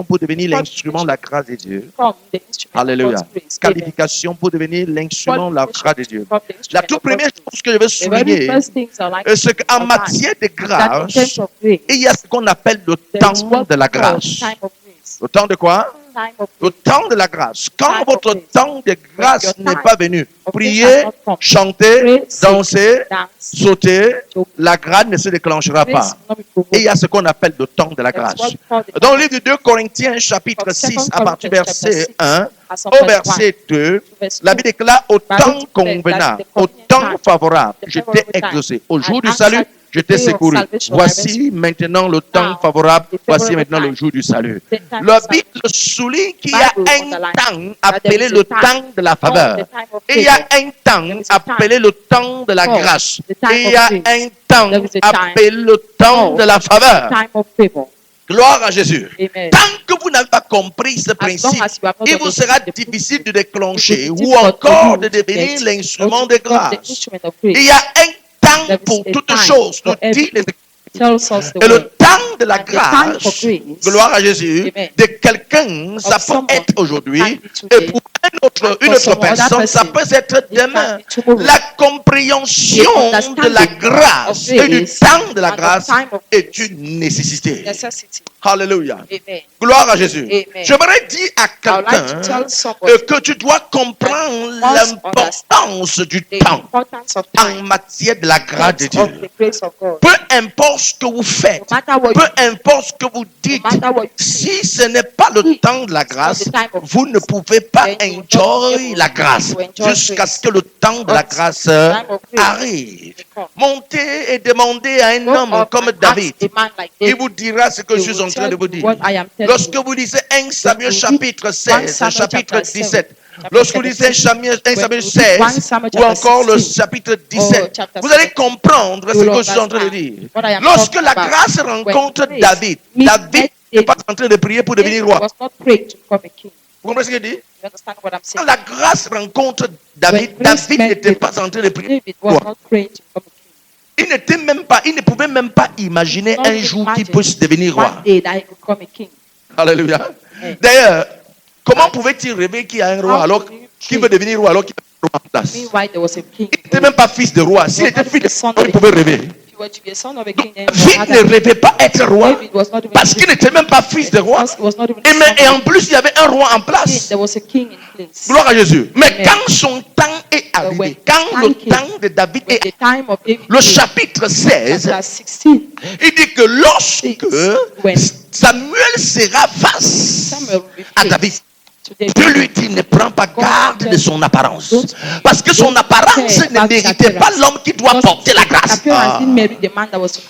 pour devenir l'instrument de la grâce de Dieu. Alléluia. Qualification pour devenir l'instrument de la grâce de Dieu. La toute première chose que je veux souligner, c'est qu'en matière de grâce, il y a ce qu'on appelle le temps de la grâce. Le temps de quoi? Le temps de la grâce. Quand votre temps de grâce n'est pas venu, prier, chanter, danser, sauter, la grâce ne se déclenchera pas. Et il y a ce qu'on appelle le temps de la grâce. Dans le livre de 2 Corinthiens, chapitre 6, à partir du verset 1 au verset 2, la Bible déclare: au temps convenable, au temps favorable, je t'ai exaucé. Au jour du salut, je t'ai secouru. Voici maintenant le temps favorable. Voici maintenant le jour du salut. La Bible souligne qu'il y a un temps appelé le temps de la faveur. Et il y a un temps appelé le temps de la grâce. Et il y a un temps appelé le temps de la faveur. Gloire à Jésus. Tant que vous n'avez pas compris ce principe, il vous sera difficile de déclencher ou encore de devenir l'instrument de grâce. Il y a un temps pour toutes choses, nous dit les Écritures. Et le temps de la grâce, gloire à Jésus, de quelqu'un, ça peut être aujourd'hui, et pour une autre personne, ça peut être demain. La compréhension de la grâce et du temps de la grâce est une nécessité. Alléluia. Gloire à Jésus. J'aimerais dire à quelqu'un que tu dois comprendre l'importance du temps en matière de la grâce de Dieu. Peu importe ce que vous faites, peu importe ce que vous dites, si ce n'est pas le temps de la grâce, vous ne pouvez pas enjoy la grâce jusqu'à ce que le temps de la grâce arrive. Montez et demandez à un homme comme David. Il vous dira ce que je suis en train de vous dire. Lorsque vous lisez 1 Samuel chapitre 16, chapitre 17, lorsque vous lisez 1 Samuel 16 ou encore le chapitre 17, vous allez comprendre ce que je suis en train de dire. Lorsque la grâce rencontre David, David n'est pas en train de prier pour devenir roi. Vous comprenez ce que je dis? Quand la grâce rencontre David, David n'était pas en train de prier pour roi. Il ne pouvait même pas imaginer un jour qu'il puisse devenir roi. Alléluia. D'ailleurs, comment pouvait-il rêver qu'il y a un roi alors qu'il veut devenir roi alors qu'il est roi en place? Il n'était même pas fils de roi. S'il était fils de roi, il pouvait rêver. David ne rêvait pas être roi parce qu'il n'était même pas fils de roi. Et en plus, il y avait un roi en place. Gloire à Jésus. Mais quand son temps est arrivé, quand le temps de David est arrivé, le chapitre 16, il dit que lorsque Samuel sera face à David, Dieu lui dit: ne prends pas garde de son apparence. Parce que son apparence ne méritait pas l'homme qui doit porter la grâce.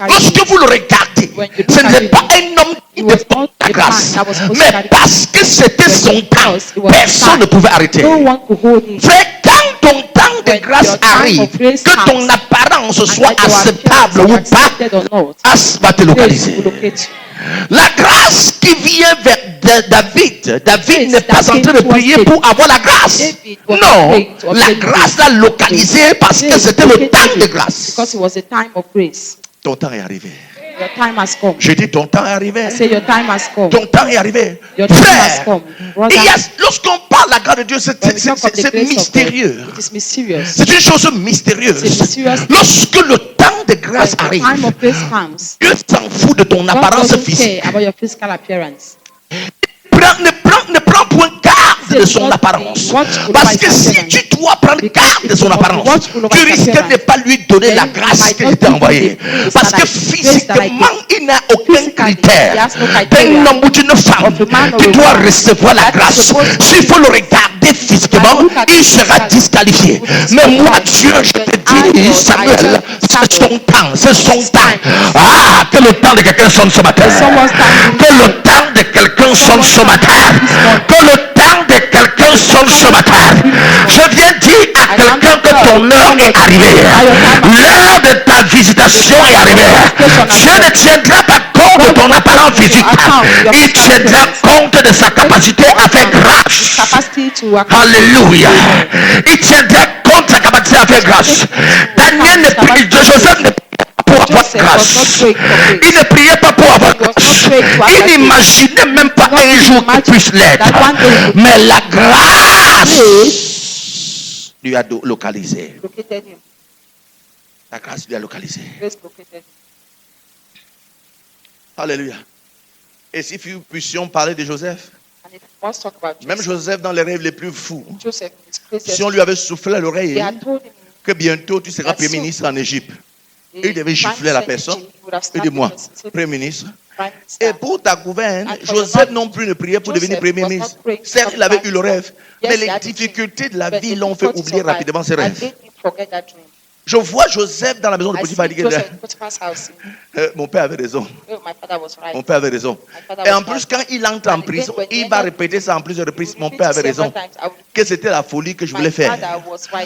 Lorsque vous le regardez, ce n'est pas un homme qui porte la grâce. Mais parce que c'était son temps, personne ne pouvait arrêter. Frère, quand ton temps de grâce arrive, que ton apparence soit acceptable ou pas, As va te localiser. La grâce qui vient vers David n'est pas en train de prier pour avoir la grâce. Non, la grâce l'a localisé parce que c'était le temps de grâce. Ton temps est arrivé. Je dis ton temps est arrivé. Ton temps est arrivé. Frère, lorsqu'on parle de la grâce de Dieu, c'est mystérieux. C'est une chose mystérieuse. Lorsque le temps de grâce arrive, Dieu s'en fout de ton apparence physique. Ne prends point garde de son apparence. Parce que si tu dois prendre garde de son apparence, tu risques de ne pas lui donner la grâce qu'il t'a envoyée. Parce que physiquement, il n'a aucun critère. D'un homme ou d'une femme, tu dois recevoir la grâce. S'il faut le regarder physiquement, il sera disqualifié. Mais moi, Dieu, je te dis, Samuel, c'est son temps, c'est son temps. Ah, que le temps de quelqu'un sonne ce matin. Que le temps de quelqu'un sonne ce matin. Que le temps de quelqu'un sonne ce matin. Je viens dire à quelqu'un que ton heure est arrivée. L'heure de ta visitation est arrivée. Dieu ne tiendra pas compte de ton apparence physique. Il tiendra compte de sa capacité à faire grâce. Alléluia. Il tiendra compte de sa capacité à faire grâce. Daniel ne prie, Joseph ne prie pour avoir grâce. Il ne priait pas pour avoir grâce. Il n'imaginait même pas un jour qu'il puisse l'être. Mais la grâce lui a localisé. La grâce lui a localisé. Alléluia. Et si nous puissions parler de Joseph, même Joseph dans les rêves les plus fous, si on lui avait soufflé à l'oreille que bientôt tu seras premier ministre en Égypte, il devait gifler la personne et dire moi, premier ministre. Et pour ta gouverne, Joseph non plus ne priait pour devenir premier ministre. Certes, il avait eu le rêve, mais les difficultés de la vie l'ont fait oublier rapidement ses rêves. Je vois Joseph dans la maison de Potiphar. Mon père avait raison. Mon père avait raison. Et en plus, quand il entre en prison, il va répéter ça en plusieurs reprises. Mon père avait raison. Que c'était la folie que je voulais faire.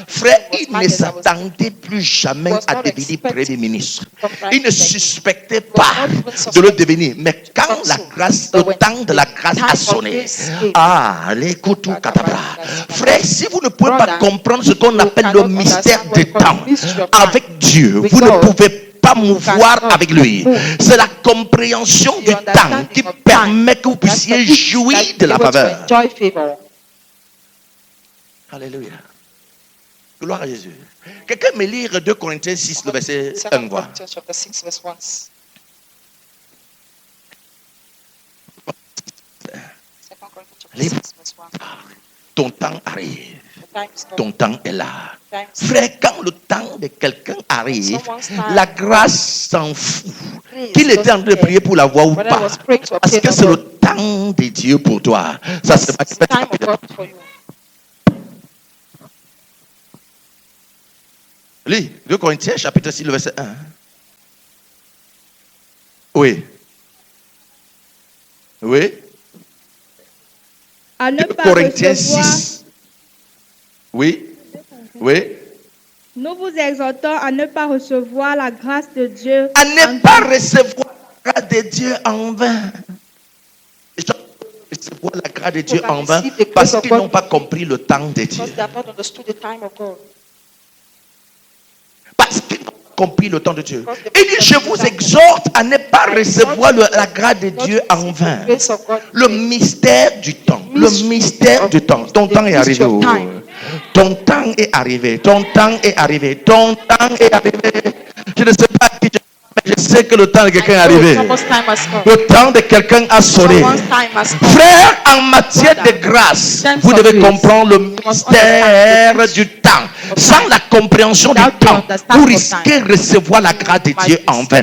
Frère, il ne s'attendait plus jamais à devenir premier ministre. Il ne suspectait pas de le devenir. Mais quand la grâce, le temps de la grâce a sonné, l'écoute, frère, si vous ne pouvez pas comprendre ce qu'on appelle le mystère du temps, avec Dieu, vous ne pouvez pas mouvoir avec lui. C'est la compréhension du temps qui permet que vous puissiez jouir de la faveur. Alléluia. Gloire à Jésus. Quelqu'un me lire 2 Corinthiens 6, le verset 1. Voir. Ton temps arrive. Ton temps est là. Frère, quand le temps de quelqu'un arrive, la grâce s'en fout. Qu'il était en train de prier pour la voix ou pas. Parce que c'est le temps de Dieu pour toi. Ça se passe. Lis 2 Corinthiens chapitre 6, le verset 1. Oui. Oui. 2 Corinthiens 6. Oui. Oui. Nous vous exhortons à ne pas recevoir la grâce de Dieu. À ne pas recevoir la grâce de Dieu en vain. Recevoir la grâce de Dieu en vain parce qu'ils n'ont pas compris le temps de Dieu. Parce qu'ils n'ont pas compris le temps de Dieu. Il dit, je vous exhorte à ne pas recevoir la grâce de Dieu en vain. Le mystère du temps. Le mystère du temps. Ton temps est arrivé. Ton temps est arrivé. Ton temps est arrivé. Ton temps est arrivé. Je ne sais pas qui tu es, mais je sais que le temps de quelqu'un est arrivé. Le temps de quelqu'un a sonné. Frère, en matière de grâce, vous devez comprendre le mystère du temps. Sans la compréhension du temps, vous risquez de recevoir la grâce de Dieu en vain.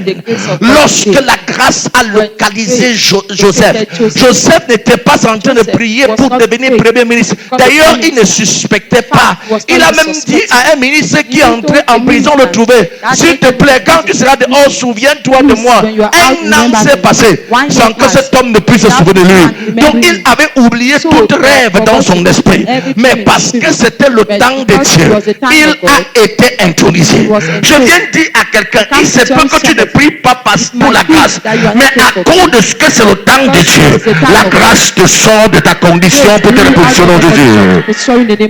Lorsque la grâce a localisé Joseph, Joseph n'était pas en train de prier pour devenir premier ministre. D'ailleurs, il ne suspectait pas. Il a même dit à un ministre qui est entré en prison le trouver, s'il te plaît, quand tu seras dehors, souviens-toi de moi. Un an s'est passé sans que cet homme ne puisse se souvenir de lui. Donc il avait oublié tout rêve dans son esprit. Mais parce que c'était le temps de Dieu, il a été intronisé. Je viens de dire à quelqu'un, il se peut que tu ne pries pas pour la grâce, mais à cause de ce que c'est le temps de Dieu, la grâce te sort de ta condition pour te repositionner en Jésus.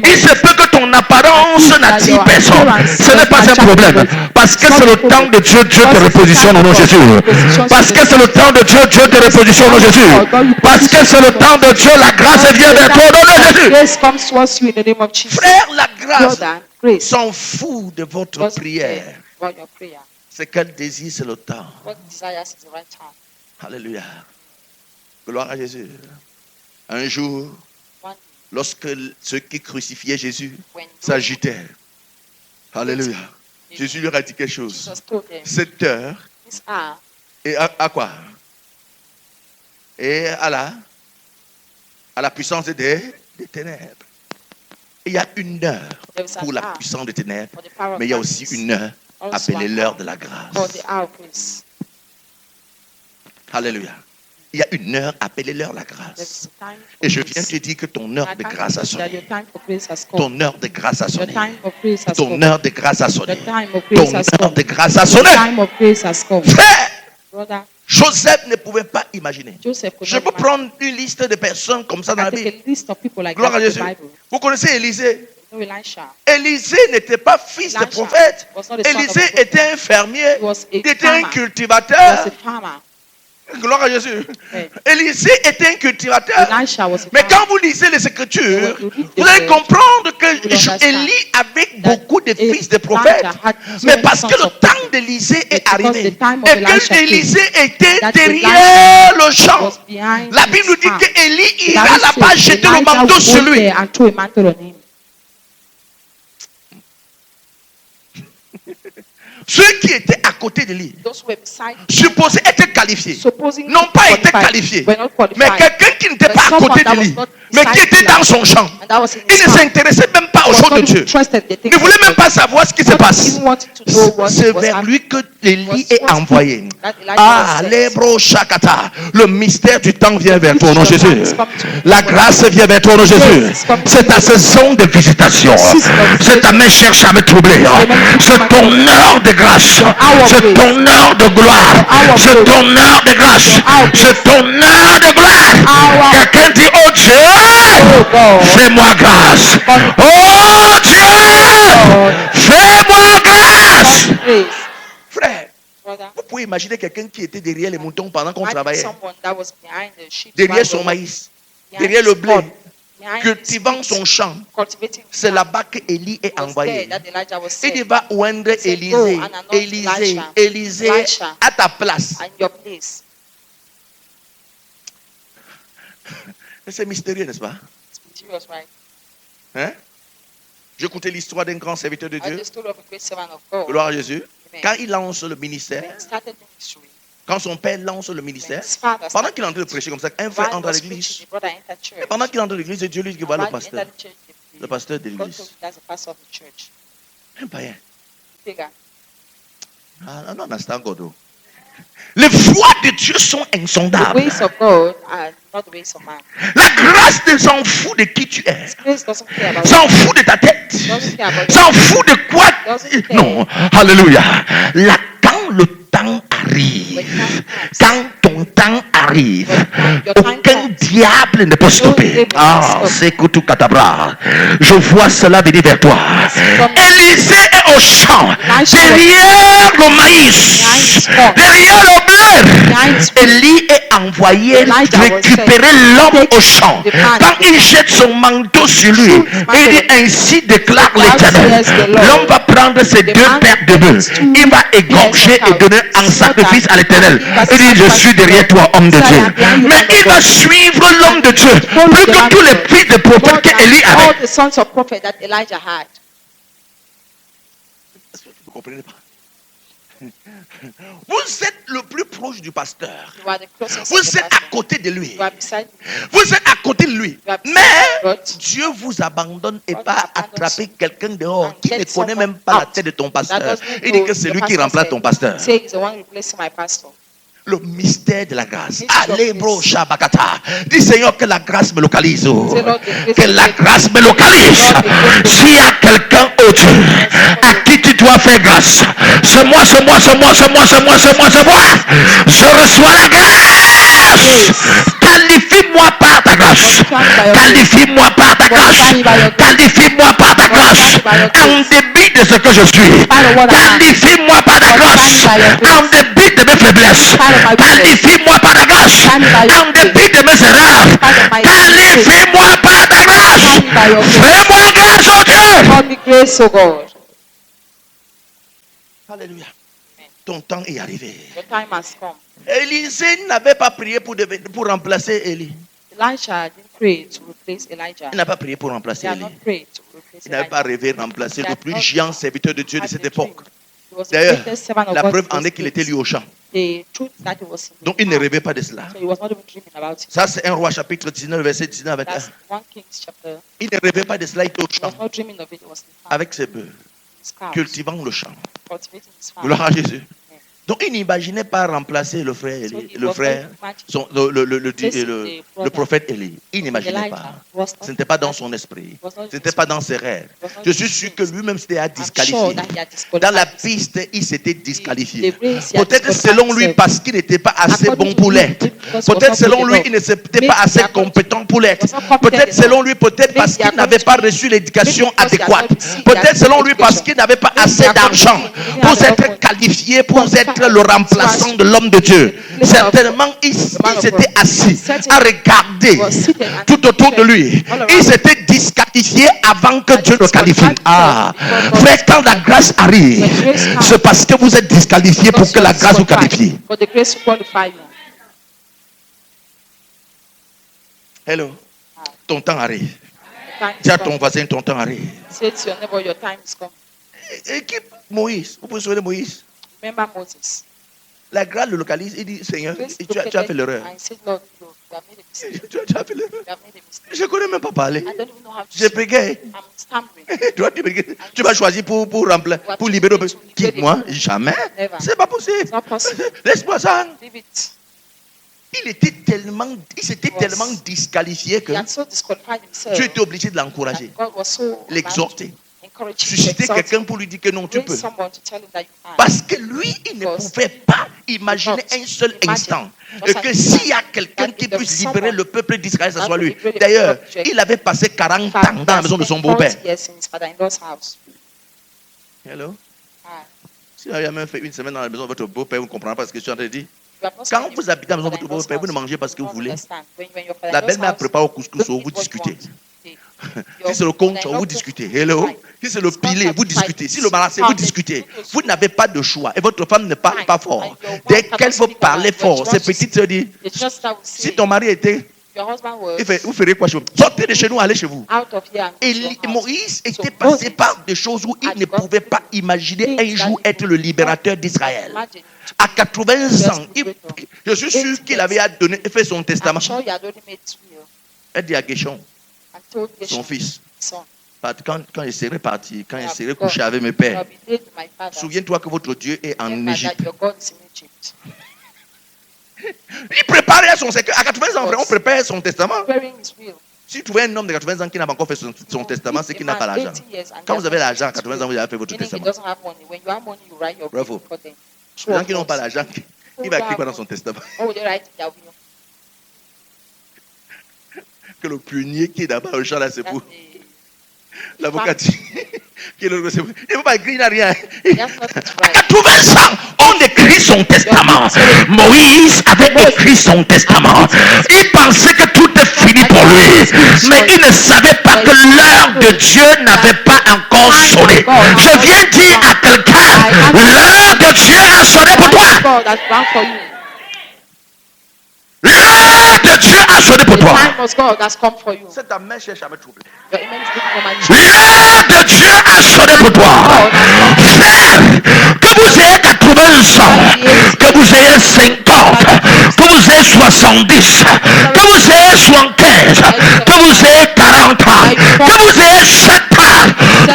Il se peut que ton apparence n'attire personne. Ce n'est pas un problème. Parce que c'est le temps de Dieu, Dieu te repositionne au nom de Jésus. Parce que c'est le temps de Dieu, Dieu te repositionne au nom de Jésus. Parce que c'est le temps de Dieu, la grâce vient vers toi au nom de Jésus. Frère, la grâce s'en fout de votre prière. Ce qu'elle désire, c'est le temps. Alléluia. Gloire à Jésus. Un jour, lorsque ceux qui crucifiaient Jésus s'agitaient, alléluia, Jésus leur a dit quelque chose. Cette heure, et à quoi? Et à la puissance des ténèbres. Il y a une heure pour la puissance des ténèbres, mais il y a aussi une heure appelée l'heure de la grâce. Alléluia. Il y a une heure appelée l'heure de la grâce. Et je viens te dire que ton heure de grâce a sonné. Ton heure de grâce a sonné. Ton heure de grâce a sonné. Ton heure de grâce a sonné. Frère, Joseph ne pouvait pas imaginer. Je peux prendre une liste de personnes comme ça dans la Bible. Gloire à Jésus. Vous connaissez Élisée? No Elisha. Élisée n'était pas fils de prophète. Élisée était un fermier. Il était un cultivateur. Gloire à Jésus. Élisée était un cultivateur. Mais quand vous lisez les Écritures, vous allez comprendre que Élie avait beaucoup de fils de prophètes. Mais parce que le temps d'Élisée est arrivé et que Élisée était derrière le champ, la Bible nous dit qu'Élie ira là-bas jeter le manteau sur lui. Ceux qui étaient à côté de lui, supposés être qualifiés, n'ont pas été qualifiés. Mais quelqu'un qui n'était pas à côté de lui, mais qui était dans son champ, il ne s'intéressait même pas aux choses de Dieu. Il ne voulait même pas savoir ce qui se passe. C'est vers lui que Élie est envoyé. Ah, l'ébro shakata. Le mystère du temps vient vers toi, au nom de Jésus. La grâce vient vers toi, au nom de Jésus. C'est ta saison de visitation. C'est ta main cherche à me troubler. C'est ton heure de grâce. C'est ton heure de gloire. C'est ton heure de grâce. C'est ton heure de gloire. Quelqu'un dit, oh Dieu, fais-moi grâce. Oh Dieu, fais-moi grâce. Frère, vous pouvez imaginer quelqu'un qui était derrière les moutons pendant qu'on travaillait. Derrière son maïs, derrière le blé, cultivant son champ. C'est là-bas que Élie est envoyé. Il va oindre Élisée à ta place. C'est mystérieux, n'est-ce pas? Hein? J'écoutais l'histoire d'un grand serviteur de Dieu. Gloire à Jésus. Quand il lance le ministère, quand son père lance le ministère, pendant qu'il est en train de prêcher comme ça, un frère entre à l'église. Et pendant qu'il entre à l'église, Dieu lui dit, voilà le pasteur de l'église. Un païen. Ah, non, c'est un godo. Les voies de Dieu sont insondables. La grâce ne s'en fout de qui tu es. S'en fout de ta tête. S'en fout de quoi. Non, alléluia. Quand le temps arrive, quand ton temps arrive, aucun diable ne peut stopper. Ah, c'est Koutou Katabra. Je vois cela venir vers toi. Élisée est au champ, derrière le maïs, derrière le blé. Élie est envoyé récupérer l'homme au champ. Quand il jette son manteau sur lui, il dit, ainsi déclare l'Éternel. L'homme va prendre ses deux paires de bœufs. Il va égorger et donner en sacrifice à l'Éternel. Il dit, je suis derrière toi, homme de Dieu. Mais il va suivre l'homme de Dieu plus que tous les fils de prophètes qu'Élie avait. Vous comprenez pas? Vous êtes le plus proche du pasteur. Vous êtes à côté de lui. Vous êtes à côté de lui. Mais Dieu vous abandonne et pas attraper quelqu'un dehors qui ne connaît même pas la tête de ton pasteur. Il dit que c'est lui qui remplace ton pasteur. Le mystère de la grâce. Allez, bro, Shabakata. Dis Seigneur que la grâce me localise. Que la grâce me localise. S'il y a quelqu'un au Dieu à qui tu dois faire grâce, c'est moi. Je reçois la grâce. Qualifie-moi par ta grâce. Qualifie-moi par ta grâce. Qualifie-moi par ta grâce. En débit de ce que je suis. Qualifie-moi par ta grâce. En débit de mes faiblesses. Qualifie-moi par ta grâce. En dépit de mes erreurs. Qualifie-moi par ta grâce. Fais-moi grâce, oh Dieu. Alléluia. Ton temps est arrivé. Élisée n'avait pas prié pour remplacer Élie. Il n'a pas prié pour remplacer Élie. Il n'avait pas rêvé remplacer le plus géant serviteur de Dieu de cette époque. D'ailleurs, la preuve en est qu'il était lui au champ. Donc il ne rêvait pas de cela. Ça c'est 1 Roi chapitre 19 verset 19 à 21. Il ne rêvait pas de cela, il était au champ avec ses bœufs, cultivant le champ. Gloire à Jésus. Donc il n'imaginait pas remplacer le frère le prophète Élie. Il n'imaginait pas. Ce n'était pas dans son esprit. Ce n'était pas dans ses rêves. Je suis sûr que lui-même s'était disqualifié. Dans la piste, il s'était disqualifié. Peut-être selon lui parce qu'il n'était pas assez bon pour l'être. Peut-être selon lui, il n'était pas assez compétent pour l'être. Peut-être selon lui, peut-être parce qu'il n'avait pas reçu l'éducation adéquate. Peut-être selon lui parce qu'il n'avait pas assez d'argent pour être qualifié, pour être le remplaçant de l'homme de Dieu. Certainement, il s'était assis à regarder tout autour de lui. Il s'était disqualifié avant que Dieu le qualifie. Ah, frère, quand la grâce arrive, c'est parce que vous êtes disqualifié pour que la grâce vous qualifie. Hello, ton temps arrive. Dis à ton voisin, ton temps arrive. Équipe Moïse, vous pouvez souvenir Moïse. La grâce le localise, il dit, Seigneur, tu as fait l'erreur. Tu as fait l'erreur. Je ne connais même pas parler. Je bégaye. Tu vas choisir pour libérer. Qui, moi? Jamais. C'est pas possible. Laisse-moi ça. Il s'était tellement disqualifié que tu étais obligé de l'encourager, l'exhorter, susciter quelqu'un pour lui dire que non, tu peux. Parce que lui, il ne pouvait pas imaginer un seul instant que s'il y a quelqu'un qui puisse libérer le peuple d'Israël, ce soit lui. D'ailleurs, il avait passé 40 ans dans la maison de son beau-père. Hello? Si vous avez même fait une semaine dans la maison de votre beau-père, vous ne comprenez pas ce que je suis en train de dire. Quand vous habitez dans la maison de votre beau-père, vous ne mangez pas ce que vous voulez. La belle-mère prépare au couscous, vous discutez. Si c'est le conche, vous discutez. Hello? Si c'est le pilé, vous discutez. Si le malassé, vous discutez. Vous n'avez pas de choix. Et votre femme ne parle pas fort. Dès qu'elle veut parler fort, ces petites se disent, si ton mari était... Vous ferez quoi chez vous? Sortez de chez nous, allez chez vous. Et Moïse était passé par des choses où il ne pouvait pas imaginer un jour être le libérateur d'Israël. À 80 ans, je suis sûr qu'il avait fait son testament. Elle dit à Guéchon, son fils, quand il serait parti, quand il serait couché avec mes pères, souviens-toi que votre Dieu est en Égypte. Il préparait son secret. À 80 ans, on prépare son testament. Si tu trouvez un homme de 80 ans qui n'a pas encore fait son testament, c'est qu'il n'a pas l'argent. Quand vous avez l'argent, à 80 ans, vous avez fait votre testament. Bravo. Les gens qui n'ont pas l'argent, il va écrire quoi dans son testament? Que le pionnier qui est d'abord au champ là, c'est pour l'avocat dit. Il ne peut pas écrire, il n'a rien. À 80 ans, on écrit son testament. Moïse avait écrit son testament. Il pensait que tout est fini pour lui. Mais il ne savait pas que l'heure de Dieu n'avait pas encore sonné. Je viens dire à quelqu'un, l'heure de Dieu a sonné pour toi. L'heure de Dieu a sonné pour toi. C'est ta main cherche à me troubler. L'heure de Dieu a sonné pour toi. Frère, que vous ayez 80 ans, que vous ayez 50, que vous ayez 70, que vous ayez 75, que vous ayez 40 ans, que vous ayez 7 ans,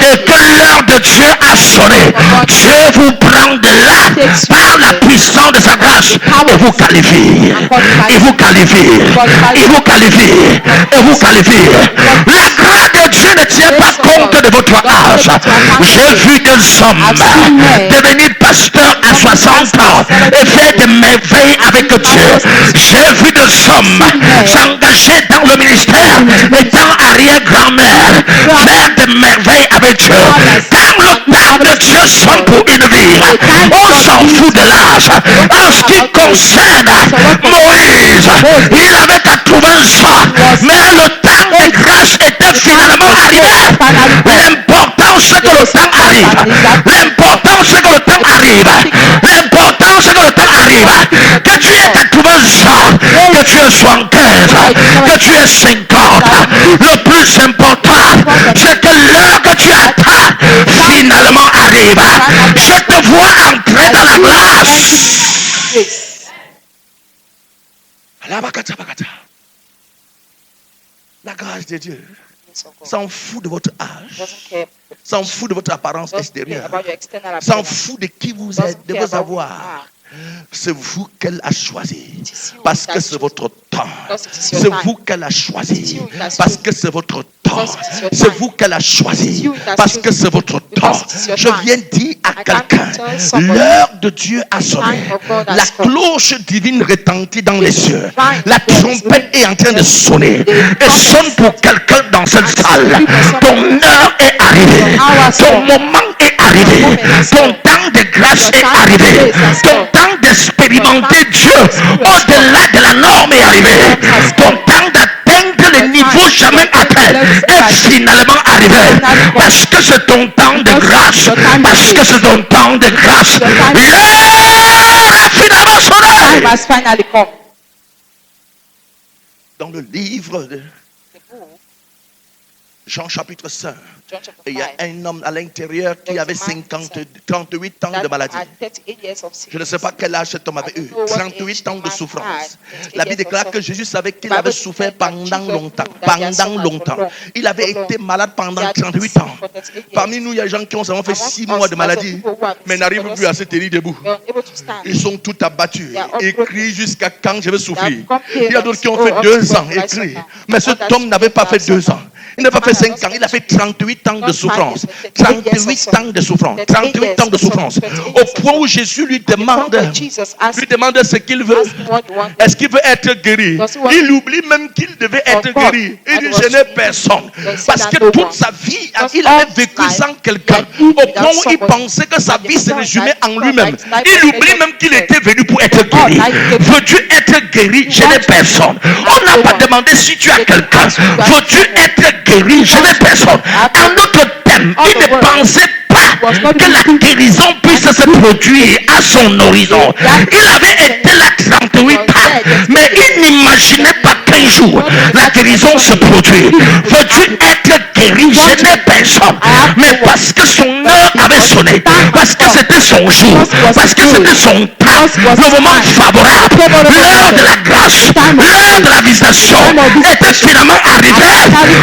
et que l'heure de Dieu a sonné. Dieu vous prend de là par la puissance de sa grâce et vous qualifie. Il vous qualifie. Il vous qualifie. Et vous qualifie. La grâce de Dieu ne tient pas compte de votre âge. J'ai vu des hommes devenir pasteurs à 60 ans et faire des merveilles avec Dieu. J'ai vu des hommes s'engager dans le ministère étant arrière-grand-mère, faire des merveilles avec Dieu. Quand le temps de Dieu sonne pour une vie, on s'en fout de l'âge. En ce qui concerne Moïse, il avait 80 ans, mais le temps de grâce était finalement arrivé. L'important c'est que le temps arrive. L'important c'est que le temps arrive. L'important c'est que le temps arrive. Que tu aies 80 ans, que tu aies 75, que tu aies 50. Le plus important, c'est que l'heure que tu attends finalement arrive. Je te vois entrer dans la grâce. La grâce de Dieu s'en fout de votre âge, s'en fout de votre apparence extérieure, s'en fout de qui vous êtes, de vos avoirs. C'est vous qu'elle a choisi. Parce que c'est votre temps. C'est vous qu'elle a choisi. Parce que c'est votre temps. C'est vous qu'elle a choisi. Parce que c'est votre temps. Je viens dire à quelqu'un, l'heure de Dieu a sonné. La cloche divine retentit dans les cieux. La trompette est en train de sonner. Et sonne pour quelqu'un dans cette salle. Ton heure est arrivée. Ton moment est arrivé. Ton temps de grâce est arrivé. Ton temps d'expérimenter Dieu au-delà de la norme est arrivé. Ton temps d'atteindre le niveau jamais atteint est finalement arrivé. Parce que c'est ton temps de grâce. Parce que c'est ton temps de grâce. L'heure a finalement sonné. Dans le livre de Jean chapitre 5, il y a un homme à l'intérieur qui avait 38 ans de maladie. Je ne sais pas quel âge cet homme avait eu. 38 ans de souffrance. La Bible déclare que Jésus savait qu'il avait souffert pendant longtemps. Pendant longtemps. Il avait été malade pendant 38 ans. Parmi nous, il y a des gens qui ont seulement fait 6 mois de maladie, mais n'arrivent plus à se tenir debout. Ils sont tout abattus. Ils crient jusqu'à quand je vais souffrir. Il y a d'autres qui ont fait 2 ans et crient. Mais cet homme n'avait pas fait 2 ans. Il n'a pas fait 5 ans, il a fait 38 ans de souffrance. 38 ans de souffrance. 38 ans de souffrance. Au point où Jésus lui demande ce qu'il veut. Est-ce qu'il veut être guéri? Il oublie même qu'il devait être guéri. Il dit, je n'ai personne. Parce que toute sa vie, il avait vécu sans quelqu'un. Au point où il pensait que sa vie se résumait en lui-même. Il oublie même qu'il était venu pour être guéri. Veux-tu être guéri? Je n'ai personne. On n'a pas demandé si tu as quelqu'un. Veux-tu être guéri? Je n'ai personne. Un autre thème, il ne pensait pas que la guérison puisse se produire à son horizon. Il avait été là 38 ans, mais il n'imaginait pas qu'un jour la guérison se produit. Veux-tu être guéri? Je n'ai personne. Mais parce que son heure avait sonné, parce que c'était son jour, parce que c'était son temps, le moment favorable, l'heure de la grâce, l'heure de la visitation était finalement arrivée.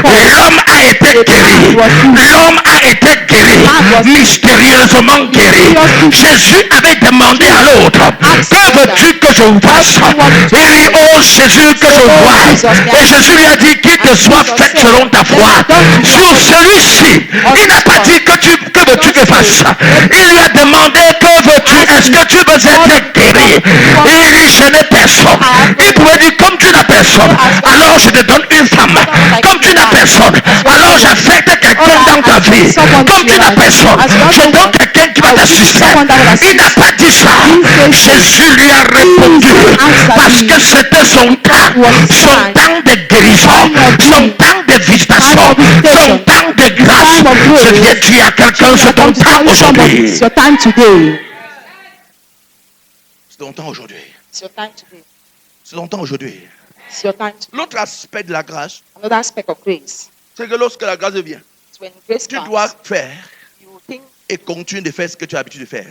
L'homme a été guéri. L'homme a été guéri. Mystérieusement guéri. Jésus avait demandé à l'autre, que veux-tu que je fasse? Il dit, oh Jésus, que je vois. Et Jésus lui a dit, qu'il te soit fait selon ta foi. Sur celui-ci, il n'a pas dit que veux-tu que fasse. Il lui a demandé, que veux-tu? Est-ce que tu veux être guéri? Il dit, je n'ai personne. Il pouvait dire, comme tu n'as personne, alors je te donne une femme. Comme tu n'as personne, alors j'affecte quelqu'un dans ta vie. Comme tu n'as personne, je donne quelqu'un qui va t'assister. Il n'a pas dit ça. Jésus lui a répondu parce que c'était son temps de guérison, son temps de visitation, son temps de grâce. Je viens dire à quelqu'un, c'est ton temps aujourd'hui. C'est ton temps aujourd'hui. C'est ton temps aujourd'hui. L'autre aspect de la grâce, c'est que lorsque la grâce vient, tu dois faire et continuer de faire ce que tu as l'habitude de faire.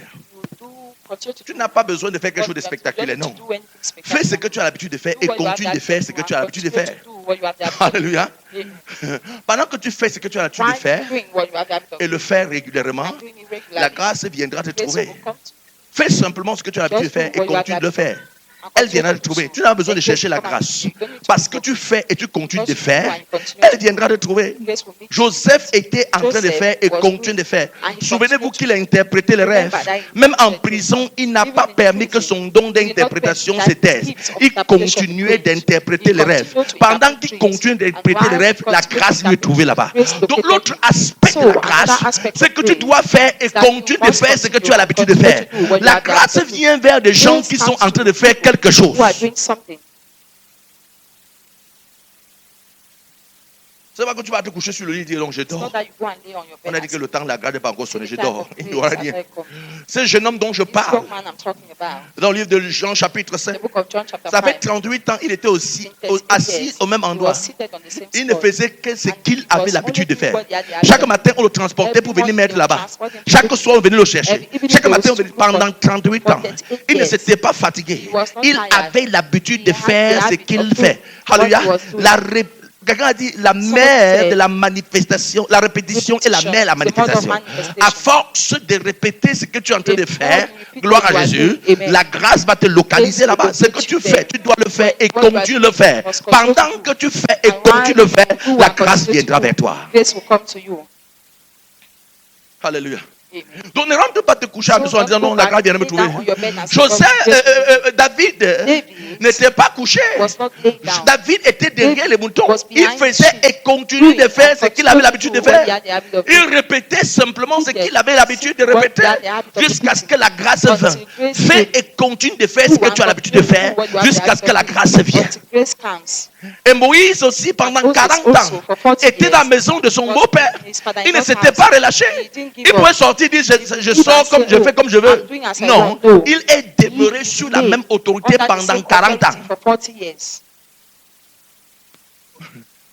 Tu n'as pas besoin de faire quelque chose de spectaculaire, non. Fais ce que tu as l'habitude de faire et continue de faire ce que tu as l'habitude de faire. Alléluia. Pendant que tu fais ce que tu as l'habitude de faire et le faire régulièrement, la grâce viendra te trouver. Fais simplement ce que tu as l'habitude de faire et continue de le faire. Elle viendra te trouver. Tu n'as pas besoin de chercher la grâce. Parce que tu fais et tu continues de faire, elle viendra te trouver. Joseph était en train de faire et continue de faire. Souvenez-vous qu'il a interprété les rêves. Même en prison, il n'a pas permis que son don d'interprétation se taise. Il continuait d'interpréter les rêves. Pendant qu'il continue d'interpréter les rêves, la grâce lui est trouvée là-bas. Donc l'autre aspect de la grâce, c'est que tu dois faire et continuer de faire ce que tu as l'habitude de faire. La grâce vient vers des gens qui sont en train de faire quelque chose. C'est pas que tu vas te coucher sur le lit et dire donc je dors. On a dit que le temps de la grâce n'est pas encore sonné, je dors. Il doit rien. Ce jeune homme dont je parle, dans le livre de Jean chapitre 5, ça fait 38 ans, il était aussi assis au même endroit. Il ne faisait que ce qu'il avait l'habitude de faire. Chaque matin, on le transportait pour venir mettre là-bas. Chaque soir, on venait le chercher. Chaque matin, on venait pendant 38 ans. Il ne s'était pas fatigué. Il avait l'habitude de faire ce qu'il fait. Alléluia. Quelqu'un a dit la mère de la manifestation, la répétition est la mère de la manifestation. À force de répéter ce que tu es en train de faire, gloire à Jésus, la grâce va te localiser là-bas. Ce que tu fais, tu dois le faire et continue de le faire. Pendant que tu fais et continue de le faire, la grâce viendra vers toi. Alléluia. Donc ne rentre pas te coucher à la maison en disant non, la grâce vient de me trouver. David n'était pas couché. David était derrière les moutons. Il faisait et continue de faire ce qu'il avait l'habitude de faire. Il répétait simplement ce qu'il avait l'habitude de répéter jusqu'à ce que la grâce vienne. Fais et continue de faire ce que tu as l'habitude de faire jusqu'à ce que la grâce vienne. Et Moïse aussi, pendant 40 ans, était dans la maison de son beau-père. Il ne s'était pas relâché. Il pouvait sortir. Il dit, je sors comme je fais comme je veux. Non, il est demeuré sur la même autorité pendant 40 ans.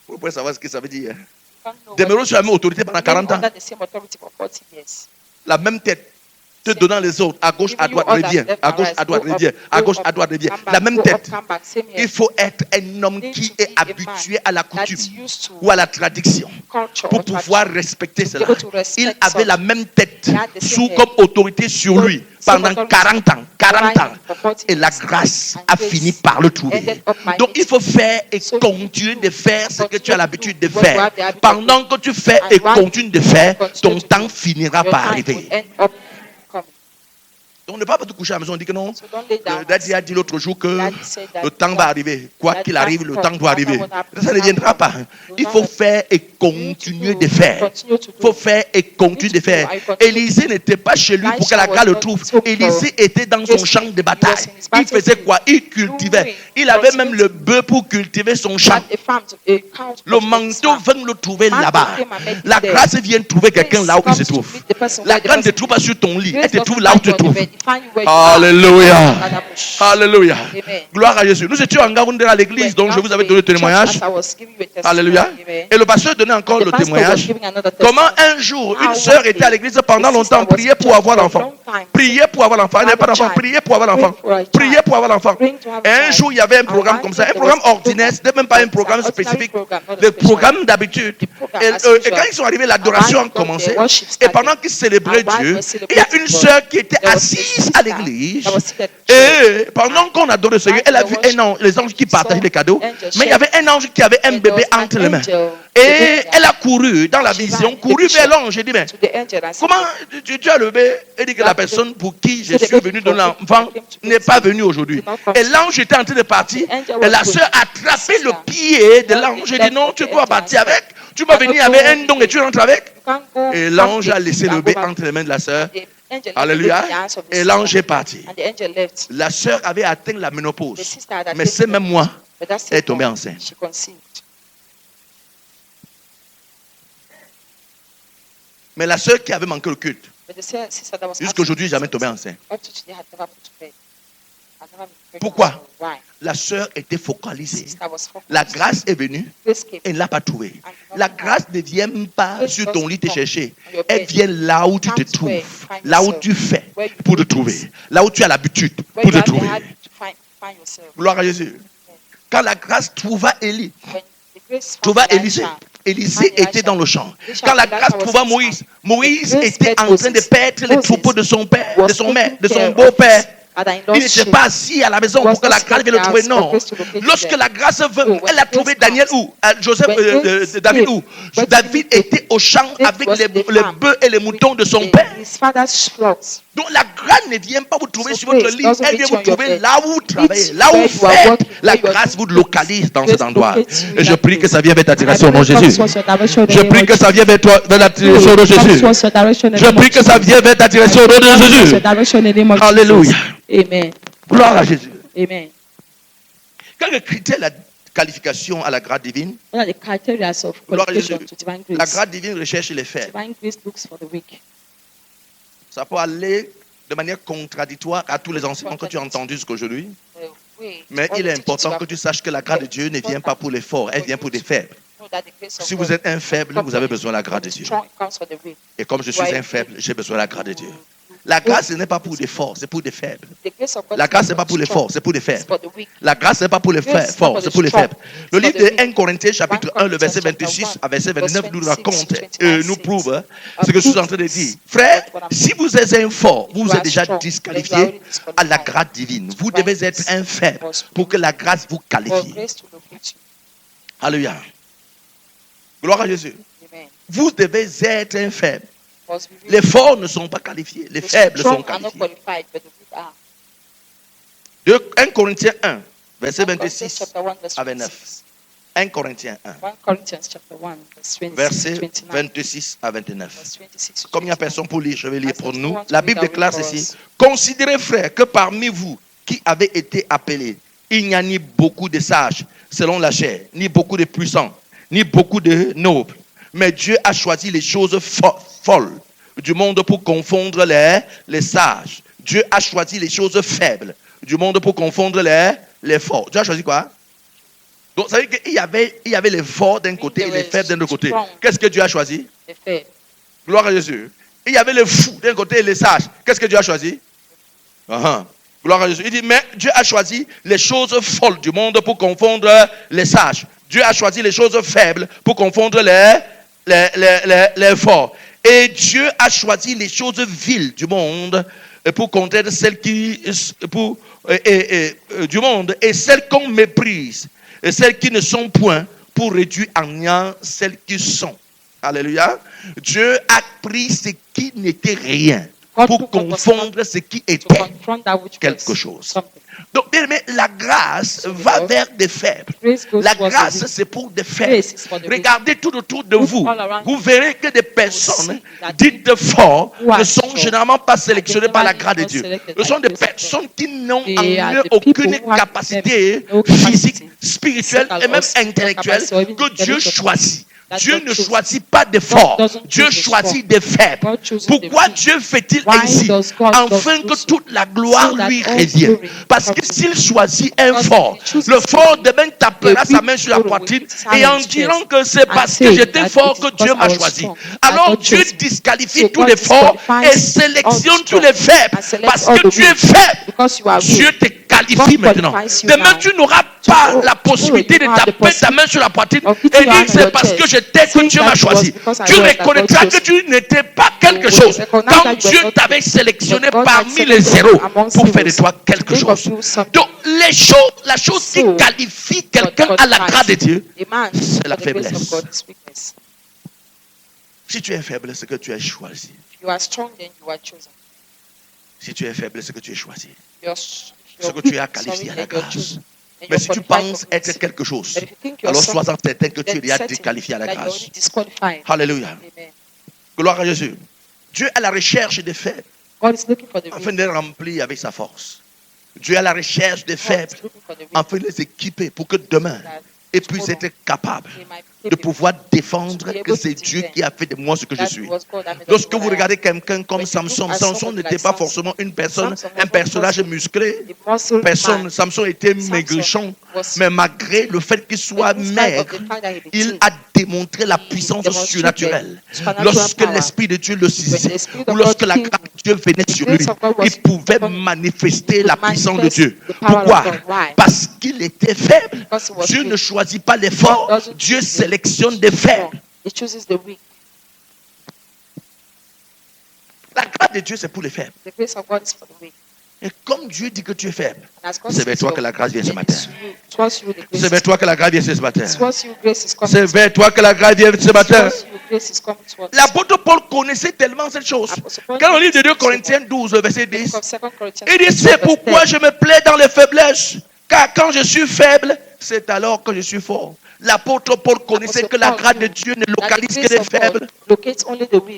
Vous pouvez savoir ce que ça veut dire. Demeurer sur la même autorité pendant 40 ans. La même tête. Te donnant les autres, à gauche, à droite, reviens. À gauche, à droite, reviens. À gauche, à droite, reviens. La même tête. Il faut être un homme qui est habitué à la coutume ou à la tradition pour pouvoir respecter cela. Il avait la même tête sous comme autorité sur lui pendant 40 ans. 40 ans. Et la grâce a fini par le trouver. Donc il faut faire et continuer de faire ce que tu as l'habitude de faire. Pendant que tu fais et continues de faire, ton temps finira par arriver. Donc ne pas te coucher à la maison, on dit que non. Daddy a dit l'autre jour que le temps va arriver. Quoi qu'il arrive, le temps doit arriver. Ça ne viendra pas. Il faut faire et continuer de faire. Il faut faire et continuer de faire. Élisée n'était pas chez lui pour que la grâce le trouve. Élisée était dans son champ de bataille. Il faisait quoi? Il cultivait. Il avait même le bœuf pour cultiver son champ. Le manteau vient le trouver là-bas. La grâce vient trouver quelqu'un là où il se trouve. La grâce ne te trouve pas sur ton lit. Elle te trouve là où tu te trouves. Alléluia. Alléluia. Gloire à Jésus. Nous étions en Gaoundé à l'église, donc je vous avais donné le témoignage. Alléluia. Et le pasteur donnait encore le témoignage. Comment un jour, une sœur était à l'église pendant longtemps, priait pour avoir l'enfant. Priait pour avoir l'enfant. Elle n'avait pas d'enfant. Priait pour avoir l'enfant. Priait pour avoir l'enfant. Et un jour, il y avait un programme comme ça. Un programme ordinaire. Ce n'était même pas un programme spécifique. Le programme d'habitude. Et quand ils sont arrivés, l'adoration a commencé. Et pendant qu'ils célébraient Dieu, il y a une sœur qui était assise à l'église, et pendant qu'on adorait le Seigneur, elle a vu un ange, les anges qui partageaient les cadeaux, mais il y avait un ange qui avait un bébé entre les mains, et elle a couru dans la vision, couru vers l'ange et dit, mais comment tu as le bébé? Elle dit que la personne pour qui je suis venu donner l'enfant n'est pas venue aujourd'hui, et l'ange était en train de partir, et la sœur a attrapé le pied de l'ange et dit, non, tu dois partir avec, tu vas venir avec un don et tu rentres avec, et l'ange a laissé le bébé entre les mains de la sœur. Alléluia. Et l'ange est parti. La sœur avait atteint la ménopause. Mais ce même mois, elle est tombée enceinte. Mais la sœur qui avait manqué le culte, jusqu'à aujourd'hui, jamais tombée enceinte. Pourquoi? La sœur était focalisée. La grâce est venue et elle ne l'a pas trouvée. La grâce ne vient pas sur ton lit te chercher. Elle vient là où tu te trouves. Là où tu fais pour te trouver. Là où tu as l'habitude pour te trouver. Gloire à Jésus. Quand la grâce trouva Élie, trouva Élisée. Élisée était dans le champ. Quand la grâce trouva Moïse, Moïse était en train de perdre les troupeaux de son père, de son mère, de son beau-père. Il n'était pas assis à la maison pour que la grâce vienne le trouver. Non. Lorsque la grâce vint, elle a trouvé Daniel où? David où? David était au champ avec les bœufs et les moutons de son père. Donc la grâce ne vient pas vous trouver sur votre lit. Elle vient vous trouver là où vous travaillez, là où vous faites. La grâce vous localise dans cet endroit. Et je prie que ça vienne vers ta direction au nom de Jésus. Je prie que ça vienne vers toi, vers la direction au nom de Jésus. Je prie que ça vienne vers ta direction au nom de Jésus. Alléluia. Amen. Gloire à Jésus. Amen. Quel critère la qualification à la grâce divine? What are the criteria of Gloire à Jésus. qualification to divine La grace? grâce divine recherche les faits. Divine grace looks for the weak. Ça peut aller de manière contradictoire à tous les enseignements que tu as entendus jusqu'aujourd'hui. Mais il est important que tu saches que la grâce de Dieu ne vient pas pour les forts, elle vient pour les faibles. Si vous êtes un faible, vous avez besoin de la grâce de Dieu. Et comme je suis un faible, j'ai besoin de la grâce de Dieu. La grâce, ce n'est pas pour des forts, c'est pour des faibles. La grâce, ce n'est pas pour les forts, c'est pour les faibles. La grâce, ce n'est pas pour les forts, c'est pour les faibles. Le livre de 1 Corinthiens, chapitre 1, le verset 26 à verset 29, nous raconte et nous prouve ce que je suis en train de dire. Frère, si vous êtes un fort, vous êtes déjà disqualifié à la grâce divine. Vous devez être un faible pour que la grâce vous qualifie. Alléluia. Gloire à Jésus. Vous devez être un faible. Les forts ne sont pas qualifiés, les faibles sont qualifiés. 1 Corinthiens 1, verset 26 à 29. 1 Corinthiens 1, verset 26 à 29. Comme il n'y a personne pour lire, je vais lire pour nous. La Bible déclare ceci. Considérez, frères, que parmi vous qui avez été appelés, il n'y a ni beaucoup de sages selon la chair, ni beaucoup de puissants, ni beaucoup de nobles. Mais Dieu a choisi les choses folles du monde pour confondre les sages. Dieu a choisi les choses faibles du monde pour confondre les forts. Dieu a choisi quoi? Donc, ça veut dire qu'il y avait les forts d'un côté et les faibles d'un autre côté. Qu'est-ce que Dieu a choisi? Les faibles. Gloire à Jésus. Il y avait les fous d'un côté et les sages. Qu'est-ce que Dieu a choisi? Gloire à Jésus. Il dit, mais Dieu a choisi les choses folles du monde pour confondre les sages. Dieu a choisi les choses faibles pour confondre les forts. Et Dieu a choisi les choses viles du monde pour contraindre celles qui du monde et celles qu'on méprise et celles qui ne sont point pour réduire en néant celles qui sont. Alléluia. Dieu a pris ce qui n'était rien pour confondre ce qui était quelque chose. Donc, bien aimé, la grâce va vers des faibles. La grâce, c'est pour des faibles. Regardez tout autour de vous. Vous verrez que des personnes dites fortes ne sont généralement pas sélectionnées par la grâce de Dieu. Ce sont des personnes qui n'ont en eux aucune capacité physique, spirituelle et même intellectuelle que Dieu choisit. Dieu ne choisit pas des forts, Dieu choisit des faibles. Pourquoi Dieu fait-il ainsi? Afin que toute la gloire lui revienne. Parce que s'il choisit un fort, le fort demain tapera sa main sur la poitrine et en disant que c'est parce que j'étais fort que Dieu m'a choisi. Alors Dieu disqualifie tous les forts et sélectionne tous les faibles. Parce que tu es faible, Dieu te qualifie maintenant. Demain tu n'auras pas la possibilité de taper ta main sur la poitrine et dire c'est parce que que Dieu m'a choisi. Tu reconnaîtras que tu n'étais pas quelque chose quand Dieu t'avait sélectionné parmi les zéros pour faire de toi quelque chose. Donc la chose qui qualifie quelqu'un à la grâce de Dieu, c'est la faiblesse. Si tu es faible, c'est que tu es choisi. Si tu es faible, c'est que tu es choisi. C'est que tu es qualifié à la grâce. Mais si tu penses être quelque chose, alors sois-en certain que tu es déjà disqualifié à la grâce. Alléluia. Gloire à Jésus. Dieu est à la recherche des faibles afin de les remplir avec sa force. Dieu est à la recherche des faibles afin de les équiper pour que demain, ils puissent être capables de pouvoir défendre que c'est Dieu qui a fait de moi ce que je suis. Lorsque vous regardez quelqu'un comme Samson, Samson n'était pas forcément une personne, un personnage musclé. Samson était maigrichon, mais malgré le fait qu'il soit maigre, il a démontré la puissance surnaturelle. Lorsque l'Esprit de Dieu le saisissait, ou lorsque la grâce de Dieu venait sur lui, il pouvait manifester la puissance de Dieu. Pourquoi? Parce qu'il était faible. Dieu ne choisit pas les forts, Dieu sélectionne des faibles. La grâce de Dieu, c'est pour les faibles. Et comme Dieu dit que tu es faible, c'est vers toi que la grâce vient ce matin. C'est vers toi que la grâce vient ce matin. C'est vers toi que la grâce vient ce matin. L'apôtre Paul connaissait tellement cette chose. Quand on lit de 2 Corinthiens 12, verset 10, il dit, c'est pourquoi je me plais dans les faiblesses. Car quand je suis faible, c'est alors que je suis fort. L'apôtre Paul connaissait que la grâce de Dieu ne localise que les faibles.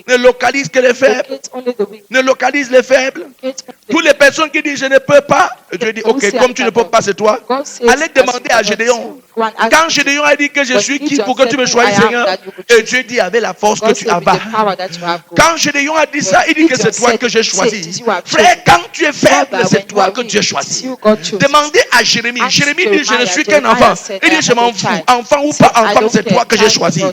Ne localise que les faibles. Ne localise les faibles. Pour les personnes qui disent je ne peux pas, Dieu dit ok, comme tu ne peux pas, c'est toi. Allez demander à Gédéon. Quand Gédéon a dit que je suis qui pour que tu me choisisses, Seigneur, et Dieu dit avec la force que tu as bas. Quand Gédéon a dit ça, il dit que c'est toi que j'ai choisi. Frère, quand tu es faible, c'est toi que Dieu choisit. Demandez à Jérémie. Jérémie dit je ne suis qu'un enfant. Il dit je m'en fous. Enfant ou pas enfant, c'est toi que j'ai choisi.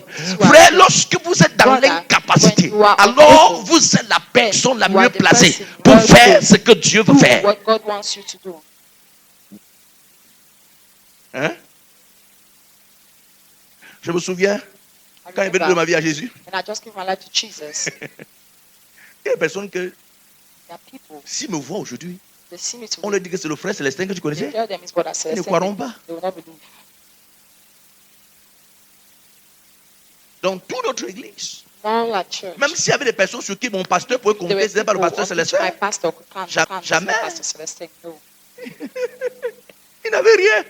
Frère, lorsque vous êtes dans l'incapacité, alors vous êtes la personne la mieux placée pour faire ce que Dieu veut faire. Hein? Je me souviens, quand il est venu de ma vie à Jésus, il y a des personnes que, s'ils me voient aujourd'hui, on leur dit que c'est le frère Célestin que tu connaissais. Ils ne croiront pas. Dans toute notre église, même s'il y avait des personnes sur qui mon pasteur pouvait compter, ce n'est pas le pasteur Célestin. Jamais. Il n'avait rien.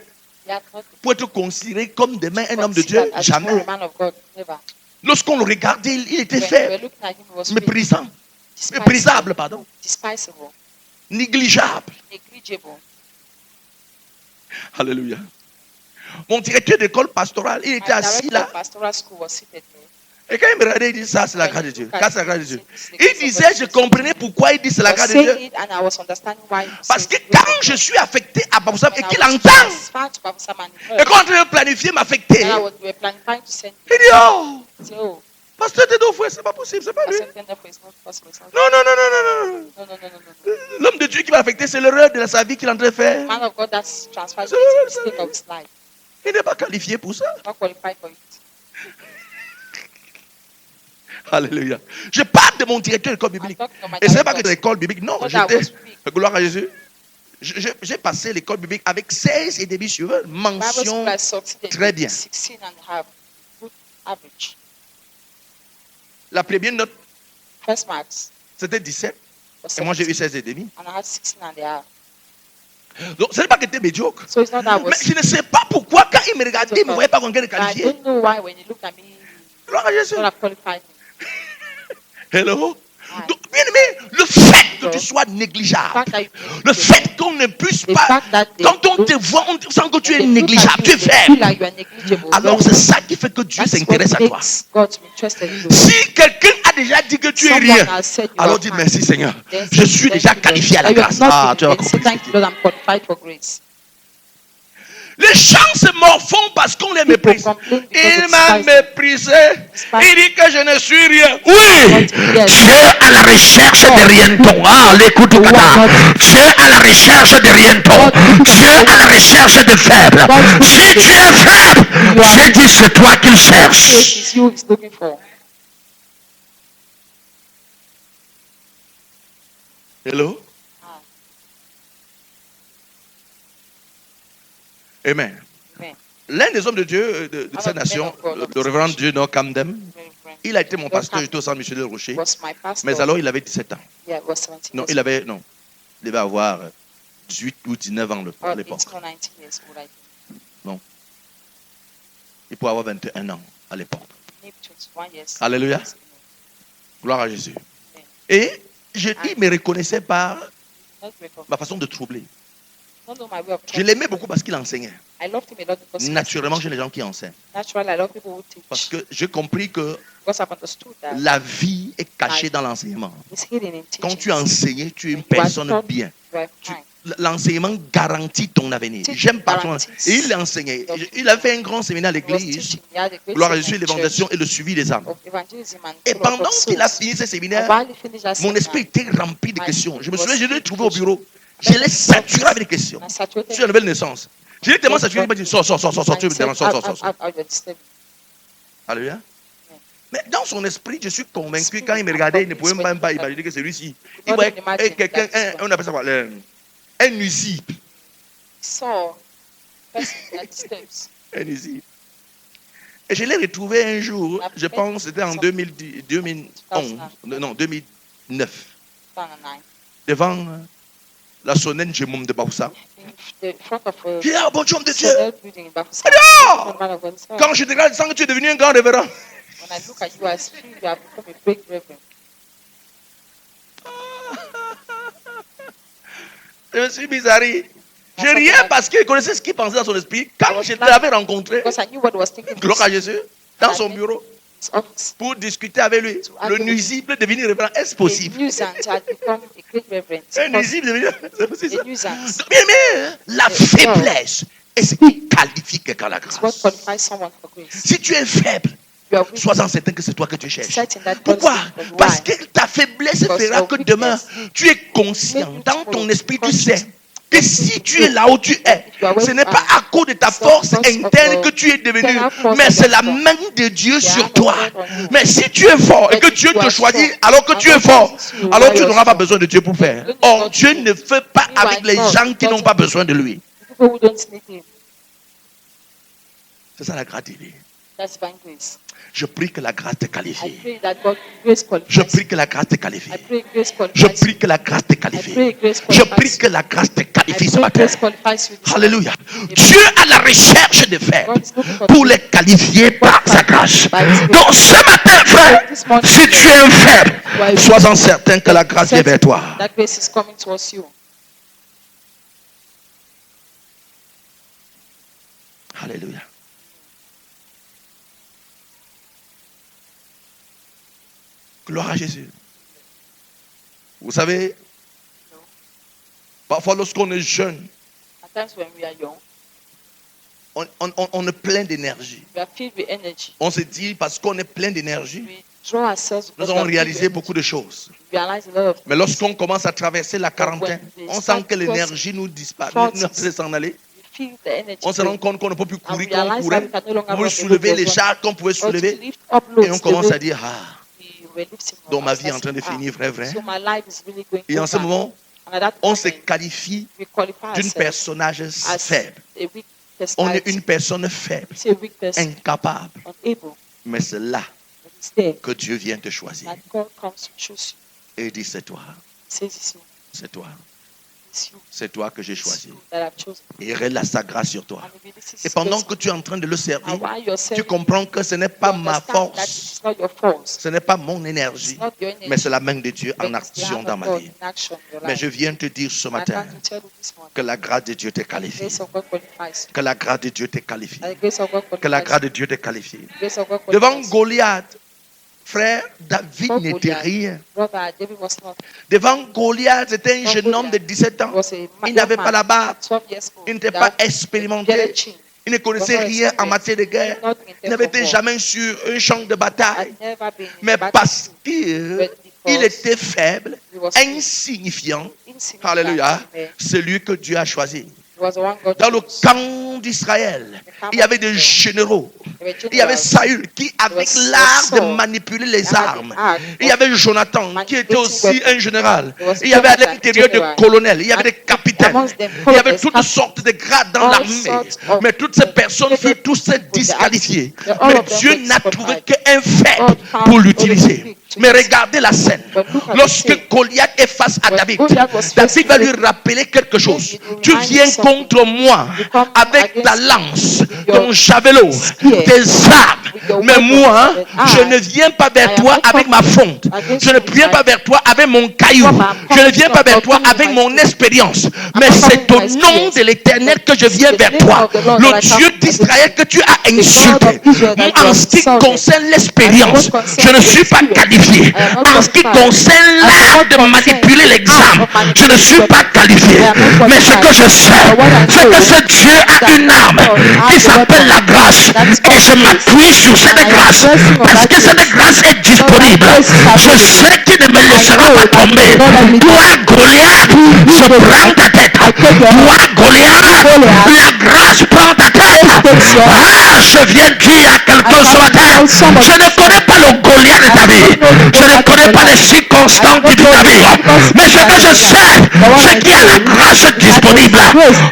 Pour être considéré comme demain un homme de Dieu, jamais. Lorsqu'on le regardait, il était faible, méprisant, méprisable, pardon, négligeable. Alléluia. Mon directeur d'école pastorale, il était assis là. Et quand il me regardait, il dit ça, c'est la grâce de Dieu. Ça, c'est la grâce de Dieu. Il disait, je comprenais pourquoi il dit c'est la grâce de Dieu. Parce que quand je suis affecté à Baboussam et qu'il entend, et quand on veut planifier m'affecter, il dit, oh, pasteur Tedo Fouet, c'est pas possible, c'est pas lui. Non, non, non, non, non, non. L'homme de Dieu qui va affecter, c'est l'erreur de sa vie qu'il est en train de faire. Il n'est pas qualifié pour ça. Alléluia. Je parle de mon directeur d'école biblique. Et ce n'est pas que de l'école biblique. Non, j'étais. Gloire à Jésus. J'ai passé l'école biblique avec 16 et demi sur eux. Mention très bien. La première note, c'était 17. Et moi, j'ai eu 16 et demi. Donc, ce n'est pas que j'étais médiocre. Mais je ne sais pas pourquoi, quand il me regardait, il ne me voyait pas comme quelqu'un de qualifié. Gloire à Jésus. Hello? Donc, bien aimé, le fait que tu sois négligeable, le fait qu'on ne puisse pas, quand on te voit, on sent que tu es négligeable, tu es faible. Alors c'est ça qui fait que Dieu s'intéresse à toi. Si quelqu'un a déjà dit que tu es rien, alors dis merci Seigneur, je suis déjà qualifié à la grâce. Ah, tu as compris. Les gens se morfondent parce qu'on les méprise. Il m'a méprisé. Il dit que je ne suis rien. Oui, tu es à la recherche de rien. Ah, l'écoute au Qatar. Tu es à la recherche de rien. Tu es à la recherche de faibles. Si tu es faible, je dis c'est toi qu'il cherche. Hello? Amen. L'un des hommes de Dieu de cette nation, le révérend Dieu Camden, il a été mon pasteur, j'étais au centre Michel Rocher. Mais alors il avait 17 ans. Non, il devait avoir 18 ou 19 ans à l'époque. Non. Il pouvait avoir 21 ans à l'époque. Alléluia. Gloire à Jésus. Et il me reconnaissait par ma façon de troubler. Je l'aimais beaucoup parce qu'il enseignait. Naturellement, j'ai les gens qui enseignent. Parce que j'ai compris que la vie est cachée dans l'enseignement. Quand tu enseignes, tu es une personne bien. L'enseignement garantit ton avenir. J'aime pas ton. Et il enseignait. Il a fait un grand séminaire à l'église. Gloire à Jésus, l'évangélisation et le suivi des âmes. Et pendant qu'il a fini ce séminaire, mon esprit était rempli de questions. Je me souviens, je l'ai trouvé au bureau. Je l'ai saturé avec des questions. Sur la nouvelle naissance. Je l'ai tellement saturé, il m'a dit sors. Alléluia. Mais dans son esprit, je suis convaincu, quand il me regardait, il ne pouvait même pas imaginer que c'est lui-ci. Il voyait quelqu'un, on appelle ça quoi, un nuisible. Un nuisible. Et je l'ai retrouvé un jour, je pense, c'était en 2009. Devant la sonnette Jemom de Baboussa. J'ai dit, ah, bon Dieu de Dieu. Quand je te regarde, je sens que tu es devenu un grand révérend. Je me suis mis à rire. Je riais parce qu'il connaissait ce qu'il pensait dans son esprit. Quand je l'avais rencontré, gloire à Jésus, dans son bureau, pour discuter avec lui, le nuisible devenir révérend. Est-ce possible? Un nuisible devenir c'est possible. Bien, mais la faiblesse est ce qui qualifie quelqu'un à la grâce. Si tu es faible, sois-en certain que c'est toi que tu cherches. Pourquoi? Parce que ta faiblesse fera que demain, tu es conscient. Dans ton esprit, tu sais que si tu es là où tu es, ce n'est pas à cause de ta force interne que tu es devenu, mais c'est la main de Dieu sur toi. Mais si tu es fort et que Dieu te choisit alors que tu es fort, alors tu n'auras pas besoin de Dieu pour faire. Or, Dieu ne fait pas avec les gens qui n'ont pas besoin de lui. C'est ça la grâce divine. Je prie que la grâce te qualifie. Je prie que la grâce te qualifie. Je prie que la grâce te qualifie. Je prie que la grâce te qualifie ce matin. Alléluia. Dieu a la recherche des faibles pour les qualifier par sa grâce. Donc ce matin, frère, si tu es un faible, sois-en certain que la grâce vient vers toi. Alléluia. Gloire à Jésus. Vous savez, parfois lorsqu'on est jeune, on est plein d'énergie. On se dit parce qu'on est plein d'énergie, nous avons réalisé beaucoup de choses. Mais lorsqu'on commence à traverser la quarantaine, on sent que l'énergie nous disparaît, nous s'en aller. On se rend compte qu'on ne peut plus courir comme on courait. On peut soulever les charges qu'on pouvait soulever. Et on commence à dire, donc ma vie est en train de finir, vrai. Et en ce moment, on se qualifie d'une personnage faible. On est une personne faible, incapable. Mais c'est là que Dieu vient te choisir. Et il dit, c'est toi. C'est toi. C'est toi que j'ai choisi. Et il relâche sa grâce sur toi. Et pendant que tu es en train de le servir, tu comprends que ce n'est pas ma force, ce n'est pas mon énergie, mais c'est la main de Dieu en action dans ma vie. Mais je viens te dire ce matin que la grâce de Dieu te qualifie. Que la grâce de Dieu te qualifie. Que la grâce de Dieu te qualifie. Devant Goliath, frère, David n'était rien. Devant Goliath, c'était un jeune homme de 17 ans. Il n'avait pas la barbe. Il n'était pas expérimenté. Il ne connaissait rien en matière de guerre. Il n'avait été jamais sur un champ de bataille. Mais parce qu'il était faible, insignifiant, alléluia, c'est lui que Dieu a choisi. Dans le camp d'Israël, il y avait des généraux. Il y avait Saül qui avait l'art de manipuler les armes. Il y avait Jonathan qui était aussi un général. Il y avait à l'intérieur des colonels. Il y avait des capitaines. Il y avait toutes sortes de grades dans l'armée. Mais toutes ces personnes furent tous disqualifiées. Mais Dieu n'a trouvé qu'un faible pour l'utiliser. Mais regardez la scène. Lorsque Goliath est face à David, David va lui rappeler quelque chose. Tu viens contre moi avec ta lance, ton javelot, tes armes. Mais moi, je ne viens pas vers toi avec ma fonte. Je ne viens pas vers toi avec mon caillou. Je ne viens pas vers toi avec mon expérience. Mais c'est au nom de l'Éternel que je viens vers toi. Le Dieu d'Israël que tu as insulté. En ce qui concerne l'expérience, je ne suis pas qualifié. En ce qui concerne l'art de manipuler l'examen, je ne suis pas qualifié. Mais ce que je sais, c'est que ce Dieu a une arme qui s'appelle la grâce. Et je m'appuie sur cette grâce parce que cette grâce est disponible. Je sais qu'il ne me laissera pas tomber. Toi, Goliath, je prends ta tête. Toi, Goliath, la grâce prend ta tête. Je viens dire à quelqu'un ce matin, je ne connais pas le Goliath de David. Je ne connais pas les circonstances de David. Mais ce que je sais, c'est qu'il y a la grâce disponible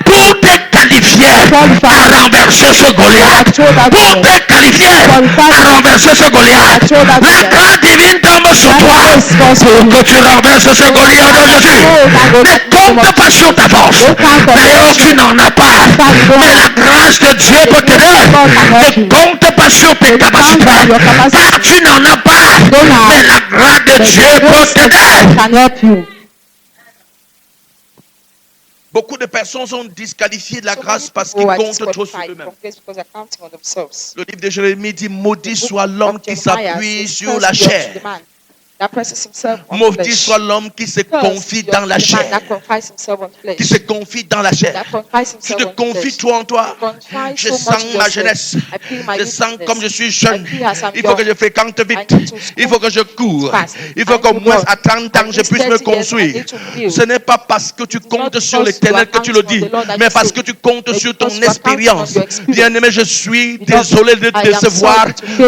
pour te qualifier à renverser ce Goliath. Pour te qualifier à renverser ce Goliath. La grâce divine tombe sur toi pour que tu renverses ce Goliath aujourd'hui. Ne compte pas sur ta force. D'ailleurs, tu n'en as pas. Mais la grâce de Dieu peut t'aider. Ne compte pas sur tes capacités. Car tu n'en as pas. Mais la grâce de Dieu peut t'aider. Beaucoup de personnes sont disqualifiées de la grâce parce qu'ils comptent trop sur eux-mêmes. Le livre de Jérémie dit, maudit soit l'homme qui s'appuie sur la chair. Maudit soit l'homme qui se confie dans la chair. Qui se confie dans la chair. Tu te confies toi en toi. Je sens ma jeunesse. Je sens comme je suis jeune. Il faut que je fréquente vite. Il faut que je cours. Il faut qu'au moins à 30 ans je puisse me construire. Ce n'est pas parce que tu comptes sur l'Éternel que tu le dis, mais parce que tu comptes sur ton expérience. Bien-aimé, je suis désolé de te décevoir.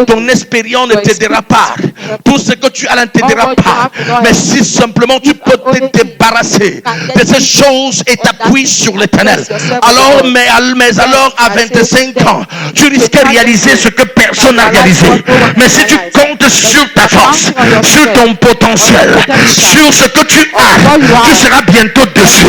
Ton expérience ne t'aidera pas. Tout ce que tu as ne t'aidera pas. Mais si simplement tu peux te débarrasser de ces choses et t'appuyer sur l'Éternel. Alors, mais alors à 25 ans, tu risques de réaliser ce que personne n'a réalisé. Mais si tu comptes sur ta force, sur ton potentiel, sur ce que tu as, tu seras bientôt déçu.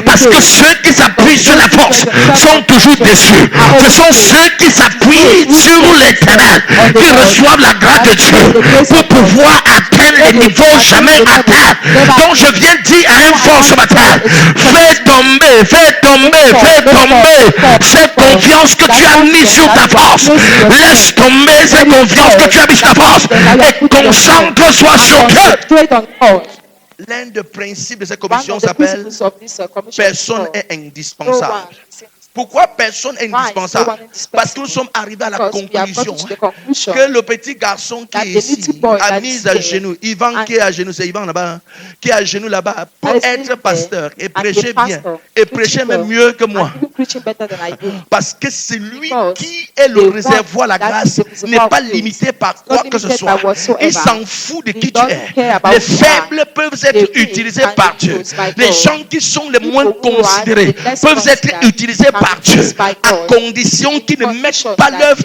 Parce que ceux qui s'appuient sur la force sont toujours déçus. Ce sont ceux qui s'appuient sur l'Éternel qui reçoivent la grâce de Dieu pour pouvoir atteindre les niveaux jamais atteints. Donc je viens dire à un fort ce matin, fais tomber cette confiance que tu as mis sur ta force. Laisse tomber cette confiance que tu as mis sur ta force et concentre-toi sur Dieu. L'un des principes de cette commission s'appelle personne est indispensable. Pourquoi personne est indispensable? Parce que nous sommes arrivés à la conclusion que le petit garçon qui est ici a mis à genoux, Ivan qui est à genoux, c'est Ivan là-bas, qui est à genoux là-bas, pour être pasteur et prêcher bien, et prêcher même mieux que moi. Parce que c'est lui qui est le réservoir, la grâce n'est pas limité par quoi que ce soit. Il s'en fout de qui tu es. Les faibles peuvent être utilisés par Dieu. Les gens qui sont les moins considérés peuvent être utilisés par Dieu, à condition qu'ils ne mettent pas leur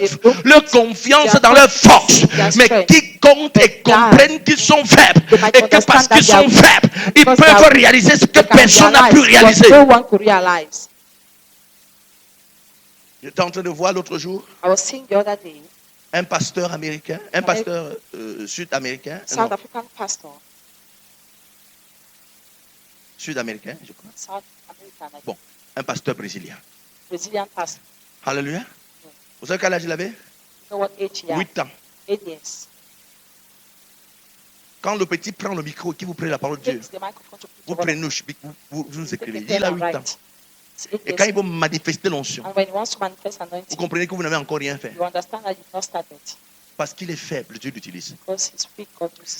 confiance dans leur force, mais qu'ils comptent et comprennent qu'ils sont faibles, et que parce qu'ils sont faibles, ils peuvent réaliser ce que personne n'a pu réaliser. J'étais en train de voir l'autre jour un pasteur américain, un pasteur sud-américain, sud-américain, je crois. Bon, un pasteur brésilien. Alléluia. Vous savez quel âge il avait? 8 ans. Quand le petit prend le micro et qu'il vous prend la parole de Dieu, vous prenez vous nous écrivez. Il a 8 ans. Et quand il veut manifester l'onction, vous comprenez que vous n'avez encore rien fait. Parce qu'il est faible, Dieu l'utilise.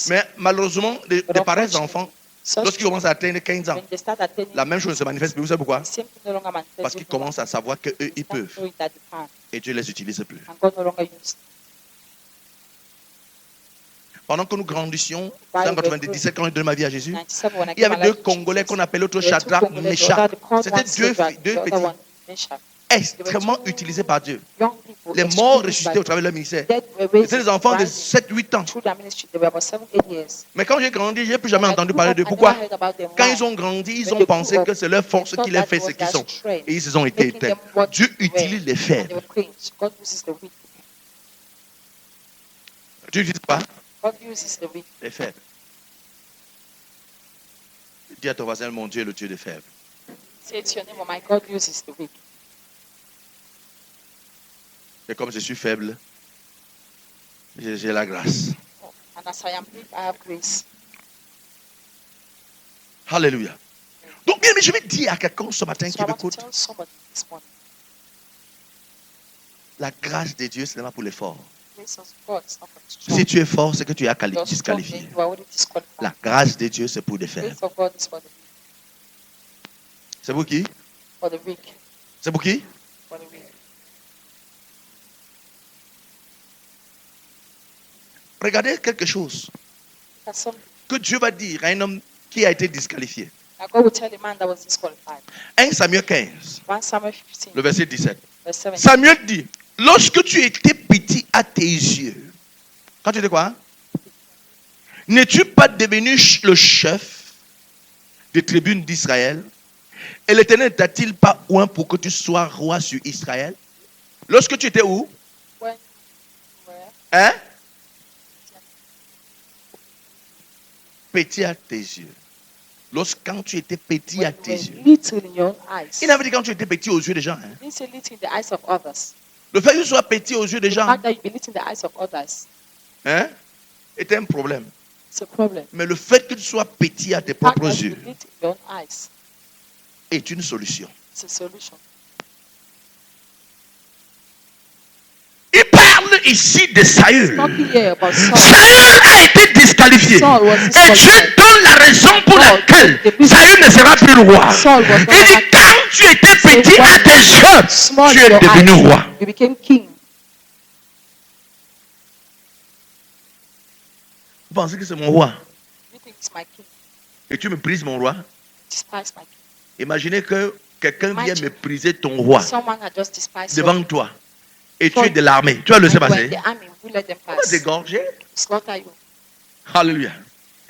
Mais malheureusement, les pareils enfants, lorsqu'ils commencent à atteindre 15 ans, la même chose se manifeste. Mais vous savez pourquoi? Parce qu'ils commencent à savoir qu'eux, ils peuvent. Et Dieu ne les utilise plus. Pendant que nous grandissions, en 1997, quand j'ai donné ma vie à Jésus, il y avait deux Congolais qu'on appelait l'autre Shadrach, Meshach. C'était deux petits extrêmement utilisés par Dieu. Les morts ressuscités au travers de leur ministère. C'était des enfants de 7-8 ans. Mais quand j'ai grandi, je n'ai plus jamais entendu parler d'eux. Pourquoi? Quand ils ont grandi, ils ont pensé que c'est leur force qui les fait ce qu'ils sont. Et ils ont été éteints. Dieu utilise les faibles. Dieu n'utilise pas les faibles. Dis à ton voisin, mon Dieu est le Dieu des faibles. Et comme je suis faible, j'ai la grâce. Alléluia. Donc, bien, mais je vais dire à quelqu'un ce matin qui m'écoute, la grâce de Dieu, ce n'est pas pour les forts. Si tu es fort, c'est que tu es disqualifié. La grâce de Dieu, c'est pour les faibles. C'est pour qui? C'est pour qui? Regardez quelque chose que Dieu va dire à un homme qui a été disqualifié. 1 Samuel 15, le verset 17. Samuel dit, lorsque tu étais petit à tes yeux, quand tu étais quoi? N'es-tu pas devenu le chef des tribunes d'Israël? Et l'Éternel ne t'a-t-il pas oint pour que tu sois roi sur Israël? Lorsque tu étais où? Hein? Petit à tes yeux. Lorsqu'quand tu étais petit à when you tes were yeux. little in your own eyes. Il n'avait dit quand tu étais petit aux yeux des gens. Hein. He didn't say little in the eyes of others. Le fait que tu sois petit aux yeux des The gens fact that you be little in the eyes of others, hein, était un problème. it's a problem. Mais le fait que tu sois petit à tes The fact propres that you yeux be little in your own eyes, est une solution. it's a solution. Il parle ici de Saül. Talking here about Saul. Saül a été disqualifié. Saul was Et disqualified. Dieu donne la raison pour Saul, laquelle the- Saül ne sera plus le roi. Saul was Il not dit active. quand tu étais petit à tes yeux, Small tu in es your devenu eyes, roi. you became king. Vous pensez que c'est mon roi You think it's my king? et tu méprises mon roi? Despise my king. Imaginez que quelqu'un vient Imagine. mépriser ton roi Someone had just despised you. devant toi et tu es de l'armée. Tu vas le laisser And when passer. the army will let them On va pass, t'égorger. slaughter you. Alléluia.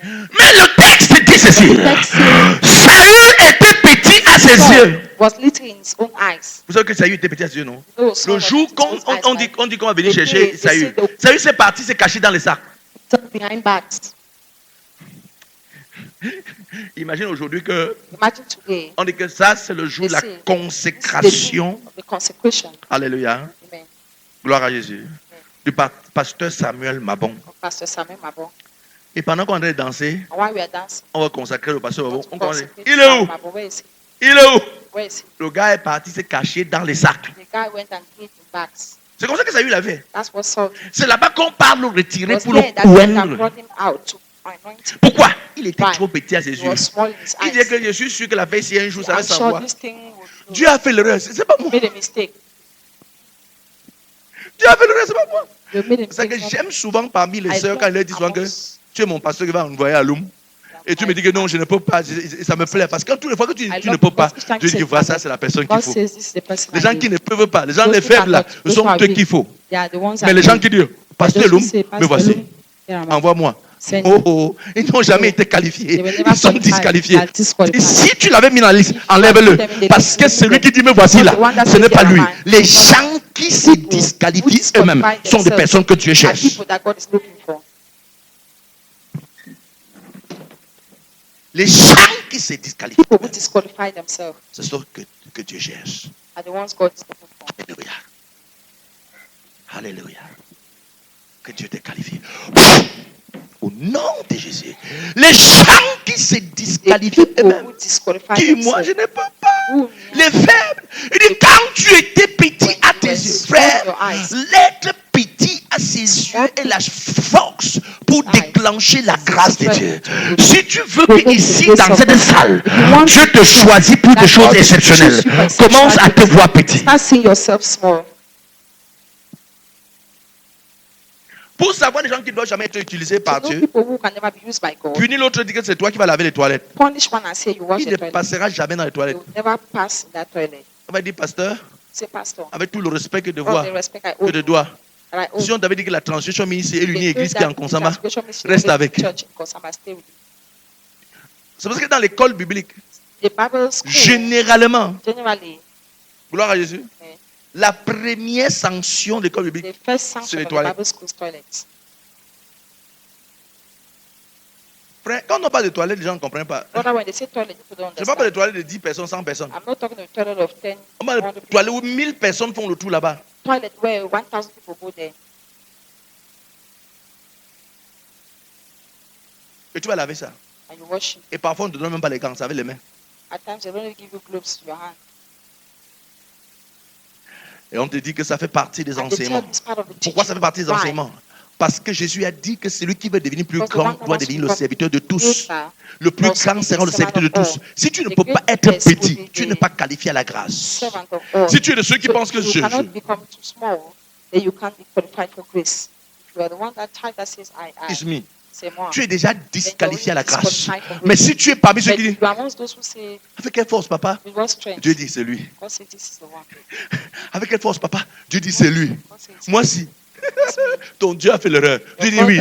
Mais le texte dit ceci. The text says, Saül était petit à ses yeux. Saul was little in his own eyes. Vous savez que Saül était petit à ses yeux, non? No, Saul Le was jour little in qu'on his eyes, on dit, right? on dit qu'on va venir The chercher day they Saül. say the- Saül s'est parti, s'est caché dans les sacs. Tucked behind backs. Imagine aujourd'hui que Imagine today, on dit que ça c'est le jour de la This is the consécration. day of the consecration. Alléluia. Amen. Gloire à Jésus. Du pasteur Samuel Mabon. Of Pastor Samuel Mabon. Et pendant qu'on est en train de danser, And while we are dancing, on va consacrer le pasteur Mabon. On commence. consecrate Il est où? Mabon. Where is he? Il est où? Where is he? Le gars est parti, s'est caché dans les sacs. The guy went and hid in bags. C'est comme ça que Saül a fait. That's what Saul did. C'est là-bas qu'on parle le retirer Was pour le there that God oindre. brought him out to anoint him. Pourquoi? Il était Why? trop petit à ses He yeux. was small in his Il dit eyes. que je suis sûr que la fête, si un jour, ça va I'm sure savoir. this thing would Dieu a fait l'erreur, c'est pas moi. made a mistake. Dieu a fait l'erreur, c'est pas moi. You made a C'est ça que mistake. j'aime souvent parmi les I sœurs quand elles leur disent souvent que tu es mon pasteur qui va envoyer à l'homme. Et tu me dis que non, je ne peux pas. Ça me plaît. Parce que toutes les fois que tu ne peux pas, Dieu dit que voilà, ça c'est la personne qu'il God faut. says this is the person Les I gens need. qui ne peuvent pas, les gens Those les who faibles là, cannot, ce those sont who are ceux weak. qu'il faut. They are the ones Mais I les gens need. qui disent, Pasteur Those who Loum, say, me Pastor voici. Loum, here am I. Envoie-moi. Send Oh, oh, ils n'ont jamais été qualifiés. They were never Ils sont qualified. disqualifiés. They are disqualified. Et si tu l'avais mis dans la liste, enlève-le. Parce que celui qui dit me voici là, ce n'est pas lui. Les gens qui se disqualifient eux-mêmes sont des personnes que Dieu Are cherche. people that God is looking for. Les gens qui se disqualifient, People who disqualify themselves ce sont que Dieu cherche. are the ones God is looking for. Alléluia. Alléluia. Que Dieu te qualifie. Au nom de Jésus. Les gens qui se The disqualifient people eux-mêmes. who disqualify Qui, moi, je themselves. ne peux pas. Who, Les faibles. Il dit, quand tu étais petit à tes yeux, frère, l'être petit à ses yeux est la force pour déclencher la grâce de Dieu. Si tu veux que ici, dans cette salle, Dieu te choisit pour des choses exceptionnelles, commence à te voir petit. Start seeing yourself small. Pour savoir les gens qui ne doivent jamais être utilisés To par know Dieu, people who can never be used by God. punir l'autre, dit que c'est toi qui vas laver les toilettes. Punish one and say you wash Il the ne toilet. passera jamais dans les You toilettes. will never pass in that toilet. On va dire, pasteur, Say, Pastor, avec tout le respect que de all voir, the respect I que owe de you, doigt, that I owe si on t'avait dit que la transition ministre est l'unique église qui est en Konsamba, reste reste avec. Church in Konsamba, stay with you. c'est parce que dans l'école biblique, The Bible school, généralement, generally, gloire à Jésus, eh, la première sanction de l'école biblique, the first sanction les of the toilettes. Bible school's toilets. frère, quand on parle de toilettes, les gens ne comprennent pas. Brother, when they say toilet, people don't Je ne parle pas de understand. toilettes de 10 personnes, 100 personnes. I'm not talking of toilet of 10, On parle 100 de people. toilettes où 1000 personnes font le tour là-bas. Toilet where 1,000 people go there. Et tu vas laver ça. And you wash it. Et parfois, on ne te donne même pas les gants, c'est avec les mains. At times, they don't even give you gloves to your hand. Et on te dit que ça fait partie des And they tell enseignements. you it's part of the Pourquoi ça fait partie des Why? enseignements? Parce que Jésus a dit que celui qui veut devenir plus Because the grand one who doit wants to devenir le become serviteur de tous. greater Le plus must grand be sera le the serviteur de servant of tous. all. Si tu ne The peux pas être greatest will petit, be tu the n'es pas qualifié à la grâce. servant of all. Si tu es de ceux qui So pensent que if je, you cannot become too small, then you can't be qualified for grace. If you are the one that type that says I, it's me. c'est moi. Tu es déjà disqualifié à la grâce. Disqualified for Mais grace. si tu es parmi ceux But qui disent, you are amongst those who say, avec quelle force, papa? with what strength? Dieu dit, c'est lui. God says this is the one. Avec quelle force, papa? Dieu dit, c'est lui. God says Moi, si. it's me. Ton Dieu a fait l'erreur. Dieu dit, God- oui,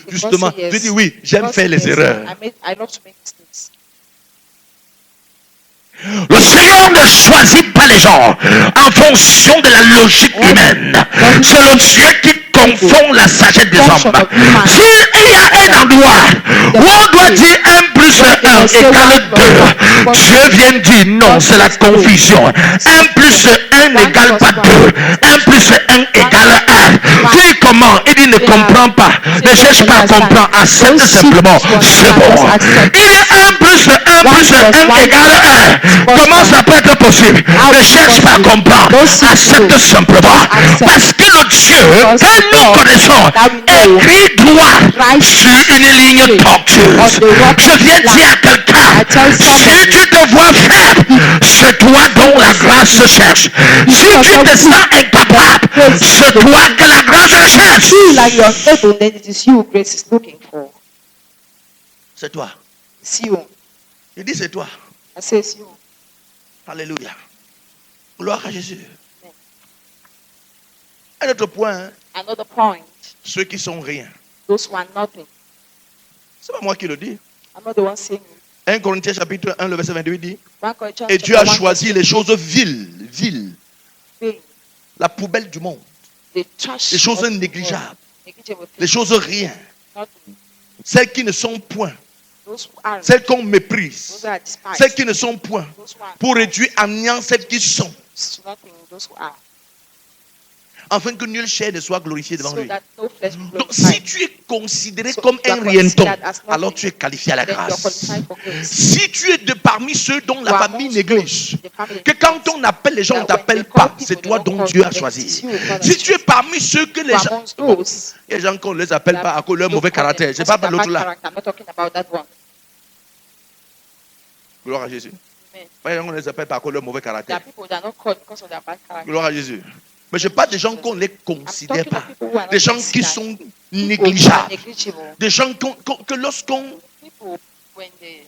justement. God says yes. Dieu dit, oui, j'aime God faire les says yes. erreurs. I love to make mistakes. Le Seigneur ne choisit pas les gens en fonction de la logique humaine. C'est le Dieu qui confond la sagesse des hommes. S'il y a un endroit où on doit dire un plus 1 égale 2, Dieu vient dire non, c'est la confusion. 1 plus 1 n'égale pas 2. 1 plus 1 égale 1. Tu dis comment? Il dit ne comprends pas. Ne cherche pas à comprendre. Accepte simplement. C'est bon. Il est 1 plus 1 plus 1 égale 1. Comment ça peut être possible? Ne cherche pas à comprendre. Accepte simplement. Parce que le Dieu que nous connaissons écrit droit sur une ligne tortueuse. Je viens dire à quelqu'un, si tu te vois faible, c'est toi dont la grâce se cherche. Si tu te sens incapable, c'est toi que la grâce cherche. Like you're able, then it is you grace is looking for. C'est toi. It's you. Il dit c'est toi. I say it's you. Alléluia. Gloire à Jésus. Un autre point, Another point, ceux qui sont rien. those who are nothing. C'est pas moi qui le dis. I'm not the one saying it. 1 Corinthiens chapitre 1, le verset 28 dit, 1 Corinthians et Dieu a chapter 1, choisi les choses viles, thing, la poubelle du monde, the trash les choses of the négligeables, world, negligible les things, choses rien, nothing. celles qui ne sont point, Those who are, celles qu'on méprise, those who are despised, celles qui ne sont point, those who are pour réduire à néant celles qui sont, nothing, those who are, afin que nul chair ne soit glorifié devant so lui. that no flesh be Donc, glorified. si tu es considéré So comme you un are rienton, considered as nothing, alors tu es qualifié à la then you are grâce. qualified for grace. Si tu es de parmi ceux dont la You are famille amongst néglige, those, the family que quand on appelle les gens, on ne that when t'appelle they call pas, people, c'est they toi don't dont call Dieu a them, choisi. it's you, God Si has tu es parmi ceux que les You are gens, amongst those les gens qu'on ne les appelle pas à cause de leur you mauvais call them caractère, je ne because parle pas of de their l'autre bad là. character. I'm not talking about that one. Gloire à Jésus. Amen. Pas les gens qu'on ne les appelle pas à cause de leur mauvais There caractère. are people that are not called because of their bad character. Gloire à Jésus. Mais je parle des gens qu'on ne les I'm considère talking pas. of people who are not Des gens qui considered. sont People who are négligeables. negligible. Des gens que lorsqu'on People when they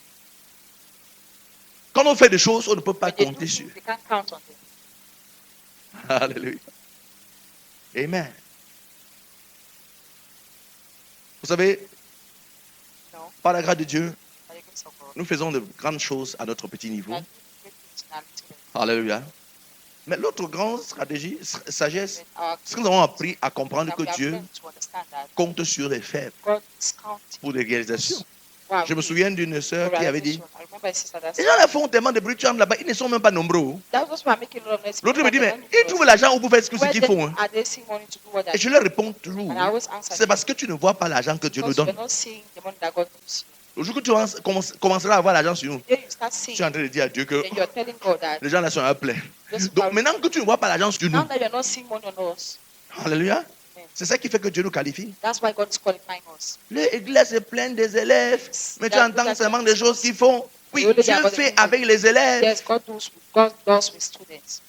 quand on fait des choses, on ne peut pas when they do compter sur. things, they can't count on them. Alléluia. Amen. Vous savez, No, par la grâce de Dieu, by the grace of God. nous faisons de grandes choses à notre petit niveau. That great things in our little way. Alléluia. Mais l'autre grande stratégie, sagesse, But our c'est que nous avons appris à comprendre that que we have Dieu learned to understand that compte sur les faibles God is counting. pour des réalisations. Wow. Je me souviens d'une sœur qui avait dit, I remember a sister that les said, gens là font tellement de bruit, tu entres là-bas, ils ne sont même pas nombreux. that was why I'm making a lot of noise. L'autre me dit, mais People ils trouvent l'argent pour faire ce where qu'ils then font. Hein. are they seeing money to do what Et they're je doing? leur réponds toujours, And I always answer c'est parce que tu ne vois pas l'argent que Dieu nous because donne. you're not seeing the money that God gives you. Le jour que tu commenceras à voir l'argent sur nous, Then you start tu seeing, es en train de dire à Dieu que then you're telling God that les gens là sont à plein. just Donc maintenant que tu ne vois pas l'argent sur now nous, that you're not seeing money on us, alléluia, c'est ça qui fait que Dieu nous qualifie. that's why God is qualifying us. L'église est pleine des élèves, mais tu entends seulement des choses qu'ils font. Oui, Dieu fait avec les élèves. Yes, God does with students.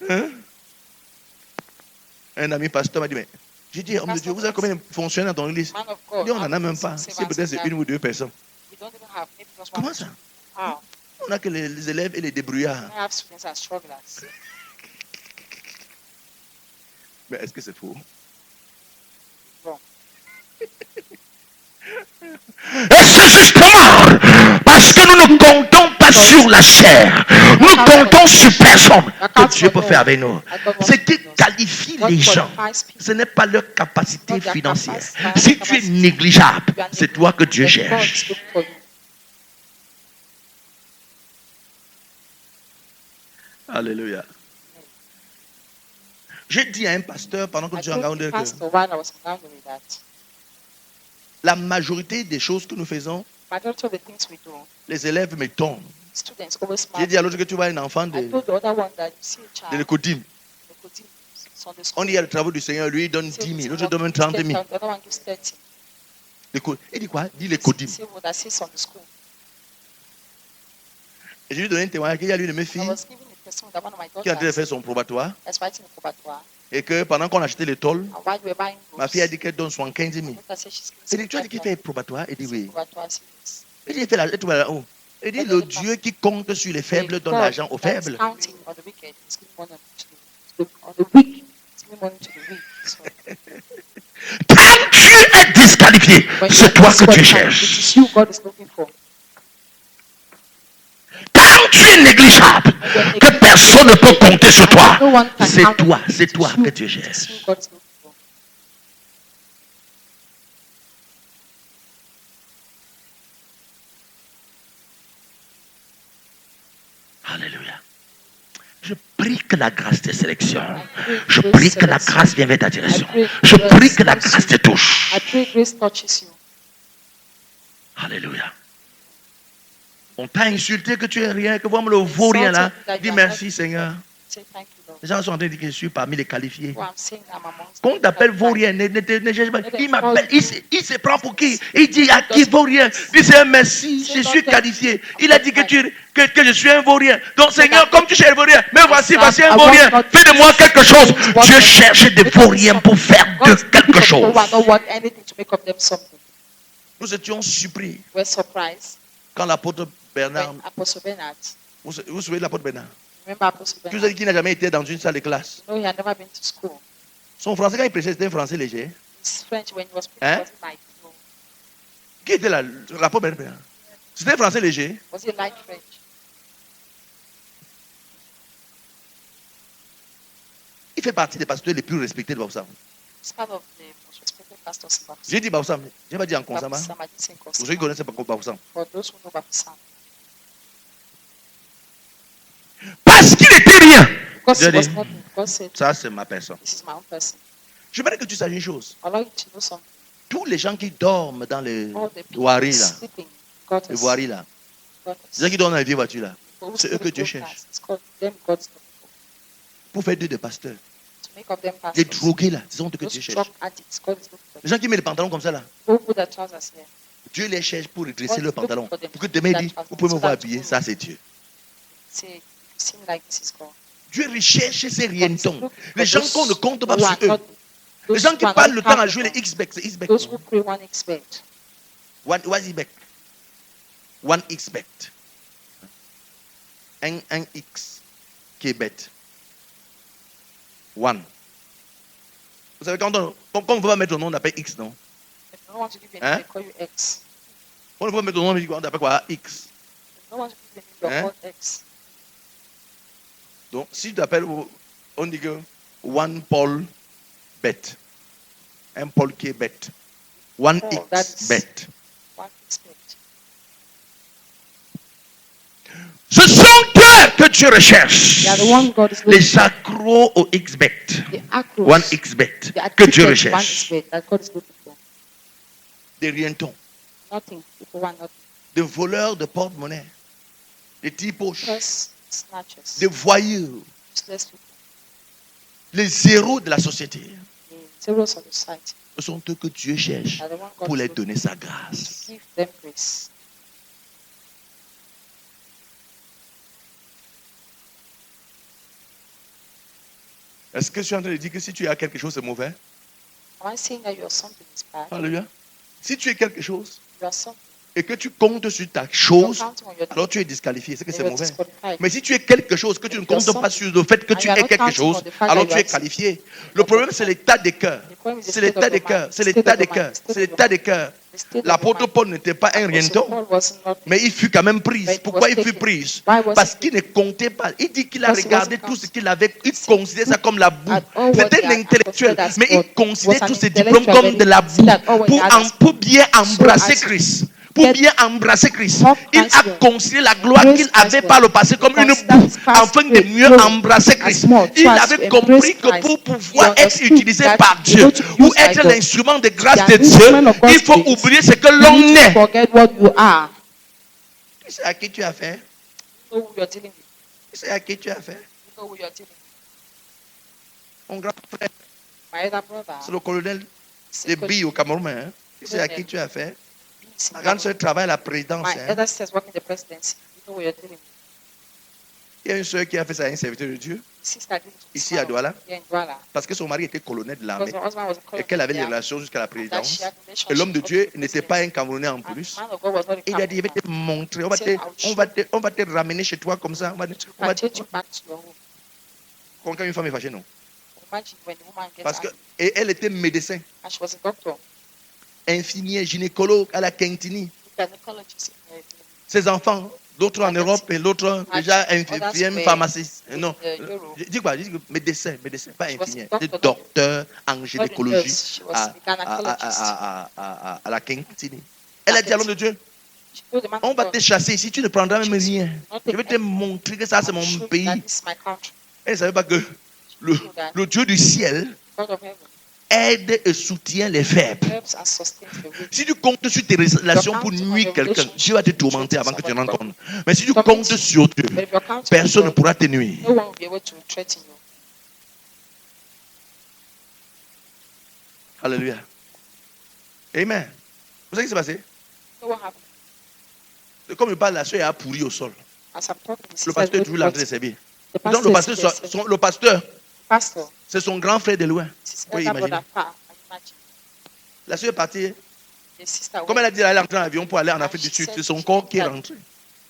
Hein? Un ami pasteur m'a dit, mais j'ai dit, homme de Dieu, vous avez combien de fonctionnaires dans l'église? Man of Il God. dit, on n'en a même pas. how Si many peut-être c'est servants une ou deux personnes. we don't even have, maybe just one. Comment ça? How? On n'a que les élèves et les débrouillards. I have students as strugglers. Mais est-ce que c'est faux? Wrong. Et c'est justement parce que nous ne comptons pas sur la chair, nous comptons sur personne que Dieu peut faire avec nous. Ce qui qualifie les gens, ce n'est pas leur capacité financière. Si tu es négligeable, c'est toi que Dieu Then God cherche. is looking for you. Alléluia. J'ai dit à un pasteur pendant que I Dieu a told engagé the que pastor while I was encountering that la majorité des choses que nous faisons, majority of the things we do, les élèves me tombent. students always J'ai smile. dit à l'autre que tu vois un enfant I de told the other one that you see a child, l'écodime. they could do Sunday On school. dit il y a le travail du Seigneur, lui il donne 10 000, l'autre donne 30 000. The other one gives 30. Il dit quoi? Il dit l'écodime. See what I see Sunday school. Et je lui ai donné un témoignage qu'il y a l'une de mes I filles was giving a testimony that one of my qui est en train de daughters faire son probatoire is writing a probatoire. et que pendant qu'on achetait les tôles, And while we were buying ma books, fille a dit qu'elle donne 75 000. my daughter said she's Elle giving dit, tu as dit qu'il fait un probatoire? Elle dit oui. probatoire serious. Elle dit, il fait l'argent. Tu vois là-haut. Elle dit, le Dieu qui compte sur les faibles donne l'argent aux faibles. Counting on the wicked, is giving money to on the weak, is giving money to the weak. So Quand tu es disqualifié, when you c'est are toi que tu disqualified, it cherches. is you God is looking for. Quand tu es négligeable, que personne ne peut compter sur toi, No one can c'est count toi, on you. c'est It is toi you. que tu It is you cherches. God is looking for. Je prie que la grâce te sélectionne. Je prie que la grâce vienne vers ta direction. Je prie que la grâce te touche. I pray grace touches you. Alléluia. On t'a insulté que tu es rien, que vraiment le vaurien là. Dis merci Seigneur. Say thank you, Lord. Les gens sont en train de dire que je suis parmi les qualifiés. Well, I'm saying I'm amongst Quand on t'appelle vaurien, ne cherche pas. Il m'appelle, il se prend pour qui? Il dit à qui vaurien? Il dit merci, je suis qualifié. Il a dit que je suis un vaurien. Donc Seigneur, comme tu cherches vaurien, mais voici un vaurien. Fais de moi quelque chose. Dieu cherche des vauriens pour faire de quelque chose. I don't want anything to make of them something. Nous étions surpris We're surprised quand l'apôtre Bernard, when Apostle Bernard, vous vous souvenez de l'apôtre Bernard, remember Apostle qui vous a Bernard? dit qu'il n'a jamais été dans une salle de classe. No, he had never been to school. Son français, quand il prêchait, c'était un français léger. His French, when he was Hein? speaking, was it light? No. Qui était là? L'apôtre Bernard. C'était un français léger. Was it light French? Il fait partie des pasteurs les plus respectés de Baboussam. It's part of the most respected pastors in Baptist. J'ai dit Baboussam, je n'ai pas dit en Konsama. Baptist, I didn't say in Pour ceux qui Konsama. connaissent pas Baboussam. For those who know Baptist, Parce qu'il était rien. because J'ai he was dit, nothing. God said, ça c'est ma personne. this is my own person. Je voudrais que tu saches une chose. I'd like you to know something. Tous les gens qui dorment dans les All the people voiries là, sleeping, God les has, voiries là, God les gens qui dorment dans les vieilles voitures là, has, c'est eux que Dieu cherche. It's called them God's people. Pour faire d'eux des pasteurs. To make of them Les pastors. drogués là, ce sont eux que Those Dieu cherche. drug addicts, God is looking for Les them. gens qui mettent les pantalons comme ça là, Who put their trousers here? Dieu les cherche pour redresser God is leurs looking pantalons. for them. Pour que demain il dit, vous pouvez me voir habillé, ça c'est Dieu. Say, if you see me like this is God. Dieu recherche ces God is rientons. looking Les for gens those qu'on ne compte pas who are sur eux. not- Les those gens who qui are passent not le temps à counted jouer les on. X-Beck, c'est X-Beck. Those who pray one expect. One X-Beck. One X-Bet. Un X qui est bête. One. Vous savez, quand on ne veut pas mettre ton nom, on appelle X, non? If you don't want to give your Hein? name, they call you X. On ne veut pas mettre ton nom, on appelle quoi? X. If you don't want to give your name, Hein? you're called X. Donc, si tu t'appelles, on dit que One Paul bête. Un Paul qui est bête. One Paul, X that's- bête. One expect. Ce sont eux que Dieu recherche. They are the one God is looking Les accros au X-Bet. for. The acros. One X-Bet. The Que Dieu addicted one recherche. expect that God is looking for. Des rientons. Nothing. People want nothing. Des voleurs de porte-monnaie. Des typoches. Purse snatchers. Des voyous. Useless people. Les zéros de la société. The zeros of the society. Ce sont eux que Dieu cherche Are the one God pour is les looking donner sa grâce. to give them grace. Est-ce que je suis en train de dire que si tu as quelque chose, c'est mauvais? Am I saying that you're something is bad? Alléluia. Si tu es quelque chose You are something. et que tu comptes sur ta You're chose, counting on your alors tu es disqualifié. C'est que then c'est you're mauvais. disqualified. Mais si tu es quelque chose, que tu ne comptes pas sur le fait que tu es quelque chose, alors tu es qualifié. Le problème, c'est l'état des cœurs. C'est l'état des cœurs. C'est l'état des cœurs. C'est l'état des cœurs. The state of L'apôtre your mind. Paul n'était pas un Also, rienton, Paul was not, mais il fut quand même pris. Pourquoi il fut pris? Parce qu'il ne comptait pas. Il dit qu'il a regardé tout ce qu'il avait, il considérait ça comme la boue. C'était un intellectuel, mais il considérait tous ses diplômes comme de la boue pour bien embrasser Christ. Pour bien embrasser Christ, il a considéré la gloire qu'il avait par le passé comme une boue, afin de mieux embrasser Christ. Il avait compris que pour pouvoir être utilisé par Dieu ou être l'instrument de grâce de Dieu, il faut oublier ce que l'on you need to est. forget what you are. Tu sais à qui tu as affaire? You know who you're dealing with. Tu sais à qui tu as affaire? You know who you're dealing with. Mon grand frère, My elder brother. c'est le colonel de Secret- Billes au Cameroun. Hein? Tu sais à qui tu as affaire? Beats in Ma grande soeur Cameroon. travaille à la présidence. My Hein? elder sister is working in the presidency. You know who you're dealing with. Il y a une soeur qui a fait ça à un serviteur de Dieu, Sister did it ici à Douala, here in Douala. parce que son mari était colonel de Because l'armée her husband was a et colonel qu'elle avait des there, relations jusqu'à la and that présidence. she had relationship Et l'homme de up to Dieu the n'était president. pas un Camerounais en And plus. the man of God was not a Il a dit, je vais te Cameroonian. montrer, on va te ramener chez toi comme ça. I'll take you back to your home. Quand une femme est fâchée, non. Imagine when the woman gets Parce que, angry, et elle était médecin, and she was a doctor, infirmière, gynécologue à la Quintini. gynecologist in Ses enfants, l'autre en Europe et l'autre déjà infirmière, pharmaciste. Non, dis quoi? Dis médecin, pas infirmière. C'est docteur en gynécologie She was a gynecologist. à la Quintini. Elle a dit à l'homme de Dieu, She told the man On of va God, te chasser ici, tu ne prendras même rien. "Not Je take vais te anything. montrer que ça, c'est I'll mon show you pays. that this is my country." Elle ne savait pas que le, She knew that le Dieu du ciel God of heaven aide et soutient les faibles. helps and sustains the weak. Si tu comptes sur tes relations pour nuire quelqu'un, Dieu va te tourmenter avant que tu te rendes compte. Mais si tu comptes sur Dieu, But if you're counting on personne ne God, pourra te nuire. no one will be able to threaten you. Alléluia. Amen. Vous savez ce qui s'est passé? So what happened? Comme je parle, la soeur a pourri au sol. As I'm talking, the Le sister pasteur est is toujours là en train de going servir. the Donc le pastor pasteur, is there. le pasteur, Pastor, c'est son grand frère de loin. his Oui, elder imagine. brother, imagine. La soeur est partie. The sister Comme elle went a dit, elle est rentrée en avion pour aller en Afrique du Sud. C'est son corps qui est rentré.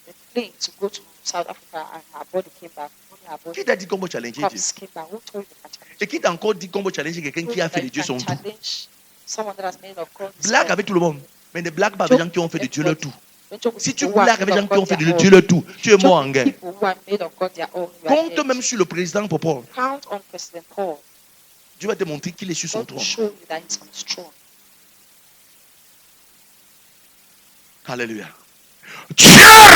the plane to go to South Africa and her body came back. Only her body Qui t'a dit qu'on va challenger Dieu? corpse came back. Who told you that challenge? Et qui t'a encore dit qu'on va challenger quelqu'un qui a fait de Dieu son tout? challenge someone that has made of God. his Blague own. avec tout le monde. Mais ne blague pas avec les gens qui ont fait de Dieu leur tout. Don't joke with Si tu people who are blagues avec les made gens of qui ont God fait de their Dieu own. leur tout, tu es Joke mort en with guerre. people who are made of God their own. You are Compte dead. même sur le président pour Paul. Count on President Paul. Dieu va te montrer qu'il est sur son God will trône. show you that he's on his throne. Alléluia. Dieu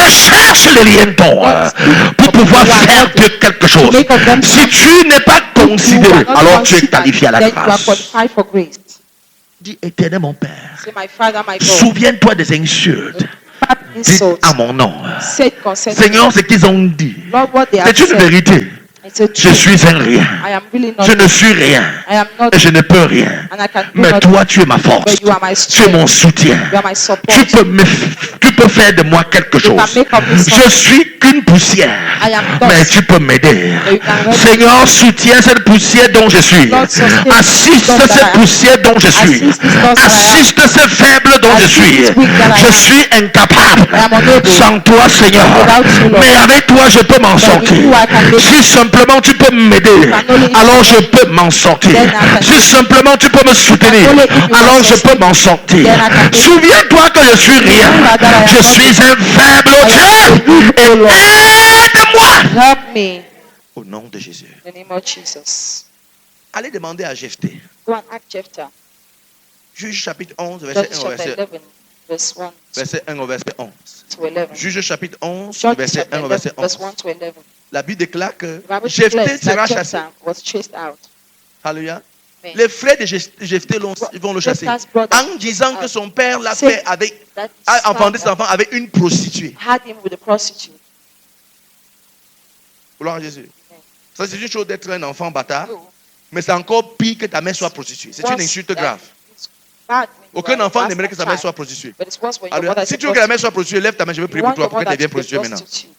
recherche les liens d'or pour pouvoir faire de quelque chose. Si tu n'es pas considéré, alors tu es qualifié à la Then you are grâce. qualified for grace. Dis, Éternel mon Père, Say, my Father, my God. souviens-toi des insultes Bad dites insults à mon nom. said concerning Seigneur, ce qu'ils ont dit, Lord, what they have c'est une said. vérité. It's a Je truth. suis un rien. I am really not. Je ne suis rien. I am not. Et je ne peux rien. And I can do Mais nothing. toi, tu es ma force. But you are my Tu es mon strength. soutien. You are my support. Tu peux faire de moi quelque You can chose. make of me Je something. suis qu'une poussière. I am Mais dust. tu peux m'aider. But you can help me. Seigneur, soutiens cette poussière dont je suis. Lord, sustain Assiste this dust that I cette am. poussière dont je suis. Assist this dust that I am. Assiste ce faible dont je Assist suis. this weak that I Je am. suis incapable. I am unable. Sans toi, Seigneur. Without you, Lord. Mais avec toi, je peux m'en with sortir. you, I can make Si simplement tu peux m'aider, can only- alors je peux m'en sortir. Then I can- Si simplement tu peux me soutenir, can only if you alors can je sustain. peux m'en sortir. Then I can make- Souviens-toi que je suis rien. Remember that I am Je not- suis un faible I am Dieu. not- Et Lord. aide-moi. Help me. Au nom de Jésus. In the name of Jesus. Allez demander à Jephthé. Go and ask Jephthah. Juge chapitre 11, verset Judges 1 au chapter verset, 11, verse 1 verset 1 au verset 11. to 11. Juge chapitre 11, Judges verset chapter 1 au 11, verset verse 11. 1 to 11. La Bible déclare que The Bible Jephthé declares sera that chassé. Jephthah was chased out. Alléluia. Amen. Les frères de Jephthé vont le chasser Jephthah's brothers en disant que son père l'a Say fait avec, that his a enfanté cet father enfant avec une prostituée. had him with a prostitute. Gloire à Jésus. Ça, c'est une chose d'être un enfant bâtard, So, mais c'est encore pire que ta mère soit prostituée. C'est une worse insulte than- grave. it's bad when you Aucun are a enfant n'aimerait que sa bastard mère child, soit prostituée. but it's worse when your Alléluia. mother is Si a tu veux que la mère prostitute. soit prostituée, lève ta main, je vais You prier pour want toi your pour qu'elle mother devienne to be a prostituée maintenant. prostitute.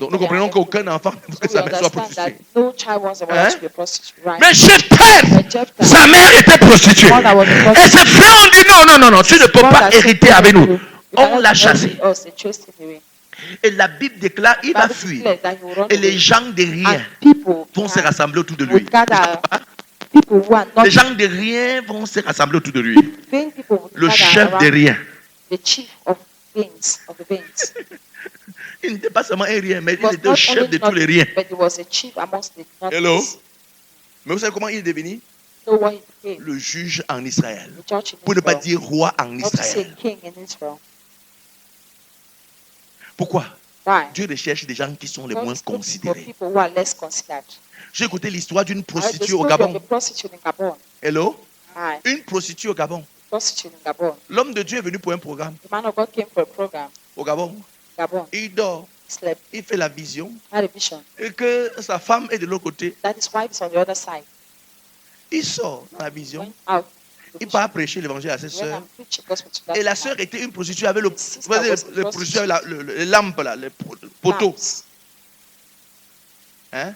Donc nous comprenons qu'aucun enfant ne veut que So sa we mère soit understand that prostituée. no child wants a mother Hein? to be a prostitute, right? Mais Jephthé, But Jephthah, sa mère était prostituée. mother was a Et prostitute. ses frères ont dit non, non, non, non, tu ne peux Mother pas said, hériter "No, avec no, nous. no, you On cannot l'a be chassé. with us." They chased him away. Et la Bible déclare, il va Bible fuir. declares that he will run Et les away. gens de rien And people vont se behind rassembler autour de lui. would gather. People who are not Les gens de rien vont se rassembler autour de lui. vain people would Le gather chef de around rien. the chief of the veins. Il n'était pas seulement un rien, mais He il was était not le chef only de tous les nothing, riens. but he was a chief amongst the Hello? nothings. Mais vous savez comment il est devenu? So what he became, Le juge en Israël. the judge in Pour ne pas Israel, dire roi en not to say Israël. king in Israel. Pourquoi? Why? Dieu recherche des gens qui sont les God moins is looking for considérés. people who are less considered. J'ai écouté l'histoire d'une I heard the prostituée au story of Gabon. a prostitute in Gabon. Hello? Hi, Une prostituée au Gabon. prostitute in Gabon. L'homme de Dieu est venu pour un programme The man of God came for a program au Gabon. in Gabon. Il dort, He slept, il fait la vision had a vision. et que sa femme est de l'autre côté. That his wife is on the other side. Il sort dans la vision. Went out. the Il vision, part prêcher l'évangile à ses went sœurs. and preached the gospel to that Et la woman. sœur était une prostituée avec le, His sister vous voyez, was a les prostituées avec les lampes, là, les poteaux. Lamps. Hein?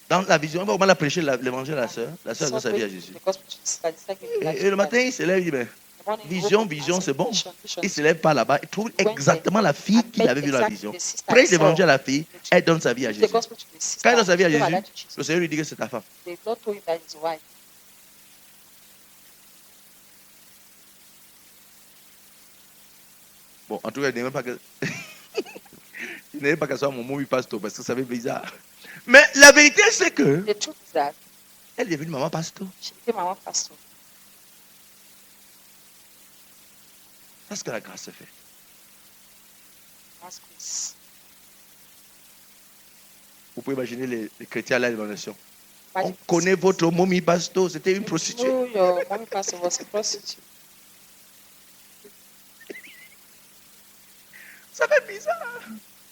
Dans la vision, on va la prêcher l'évangile à la sœur. La sœur donne So sa vie à preached Jésus. the gospel to the sister, the sister gave his life Et to le matin, il se lève, il dit, ben, the morning he vision, woke up vision, and c'est said, bon. vision, vision. Il se lève par là-bas, il trouve exactement la fille And qu'il met avait vue dans la exactly vision. the sister Prêche he saw. l'évangile à la fille, elle donne sa vie à Preach the Jésus. gospel to the sister. Quand elle donne sa vie à Give her Jésus, life to Jesus. le Seigneur lui dit que c'est ta femme. The Lord told him that his wife. Bon, en tout cas, il n'aimait pas que. Il n'aimait pas qu'elle soit mon movie pasteur parce que ça fait bizarre. Mais la vérité, c'est que The truth is that elle est devenue maman pasteur. she became our pastor. C'est ce que la grâce fait. That's grace. Vous pouvez imaginer les chrétiens à la révélation. On Imagine connaît this. votre mommy pastor, c'était une You prostituée. know your mommy pastor was a prostitute. Ça fait bizarre.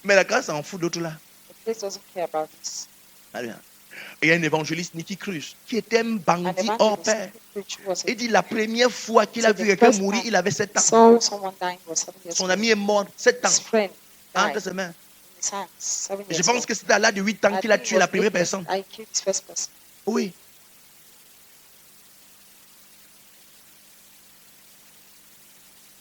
Mais la grâce en fout d'autres là. The place doesn't care about this. Alléluia. Il y a un évangéliste, Nicky Cruz, qui était un An bandit hors evangelist pair. preacher was Il dit la première fois qu'il a So vu the quelqu'un first mourir, time il avait 7 ans. saw someone dying was 7 years Son old. ami est mort, 7 ans, His friend entre died ses mains. in his hands, 7 Et je years pense old. que c'était à l'âge de 8 ans I qu'il a think it tué la was première 8 years personne. I killed this first person. Oui.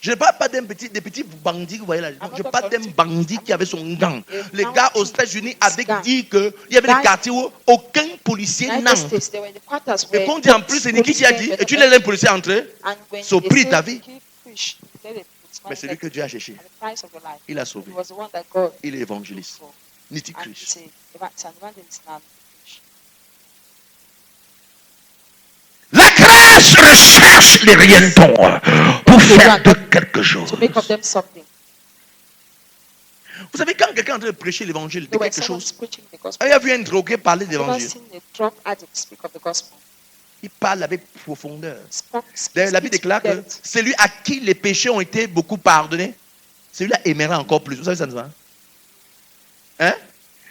Je ne parle pas des petits bandits que vous voyez là. Je parle d'un bandit qui avait son gang. Les gars aux États-Unis avaient dit qu'il y avait des quartiers où aucun policier United n'entre. States, there were the quarters Et where qu'on dit en plus, c'est Nicky qui a dit, et tu laisses un policier entrer, and when so they prie say ta vie. kill fish, let it Mais be c'est lui que Dieu a cherché. at the price of your life. Il a It sauvé. was the one that God Il est looked évangéliste. for. Nicky And Cruz. it's an evangelist now. La grâce recherche les rientons pour faire de quelque chose. To make of them something. Vous savez, quand quelqu'un est en train de prêcher l'évangile de So when quelque someone's chose, preaching the gospel, il a vu un drogué parler I've never d'évangile. seen a drug addict speak of the gospel. Il parle avec profondeur. Speaks D'ailleurs, la Bible déclare que depth. celui à qui les péchés ont été beaucoup pardonnés, celui-là aimera encore plus. Vous savez ça, non? Hein?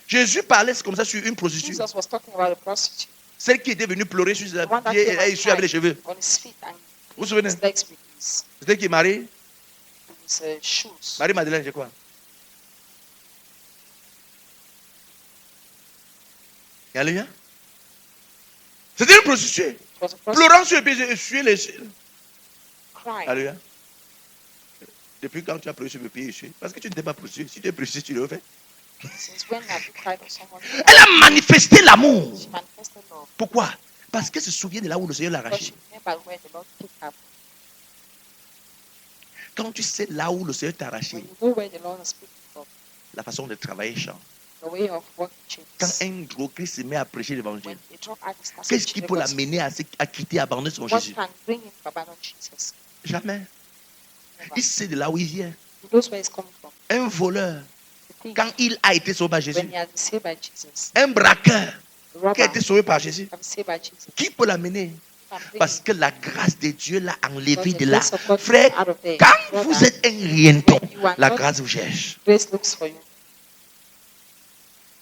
Jésus parlait comme ça sur une prostituée. Jesus was talking about a prostitute. Celle qui était venue pleurer sur sa The one that pied et came elle essuie avec les cheveux. on his feet and Vous vous souvenez? his legs with his, C'était qui Marie? shoes. Marie-Madeleine, je crois. Alléluia. C'était une prostituée. It was a prostitute Pleurant sur les pieds, essuyer les... crying. Alléluia. Depuis quand tu as pleuré sur le pied essuyer? Parce que tu n'étais pas prostituée. Si tu es prostituée, tu le fais. Since when have you cried on someone? Elle a manifesté l'amour. She manifested love. Pourquoi? Parce qu'elle se souvient de là où le Seigneur l'a Because arraché. she remembered where the Lord took her. Quand tu sais là où le Seigneur t'a arraché, When you know where the Lord has picked you from, la façon de travailler change. the way of working Quand changes. un drogué se met à prêcher l'évangile, When a drug addict starts qu'est-ce preaching qui the peut gospel, l'amener à quitter, à abandonner son what Jésus? can bring him to abandon Jesus? Jamais. Never. Il sait de là où il vient. He knows where he's coming from. Un voleur, The thief, quand il a été sauvé par Jésus, when he has been saved by Jesus, un braqueur the qui a robber été sauvé par Jésus, has been saved by Jesus. qui peut l'amener? Can bring Parce him. que la grâce de Dieu l'a enlevé Because de the là. grace of God Frère, out of there. quand Brother, vous êtes un rienton, when you are la not- grâce vous cherche. Grace looks for you.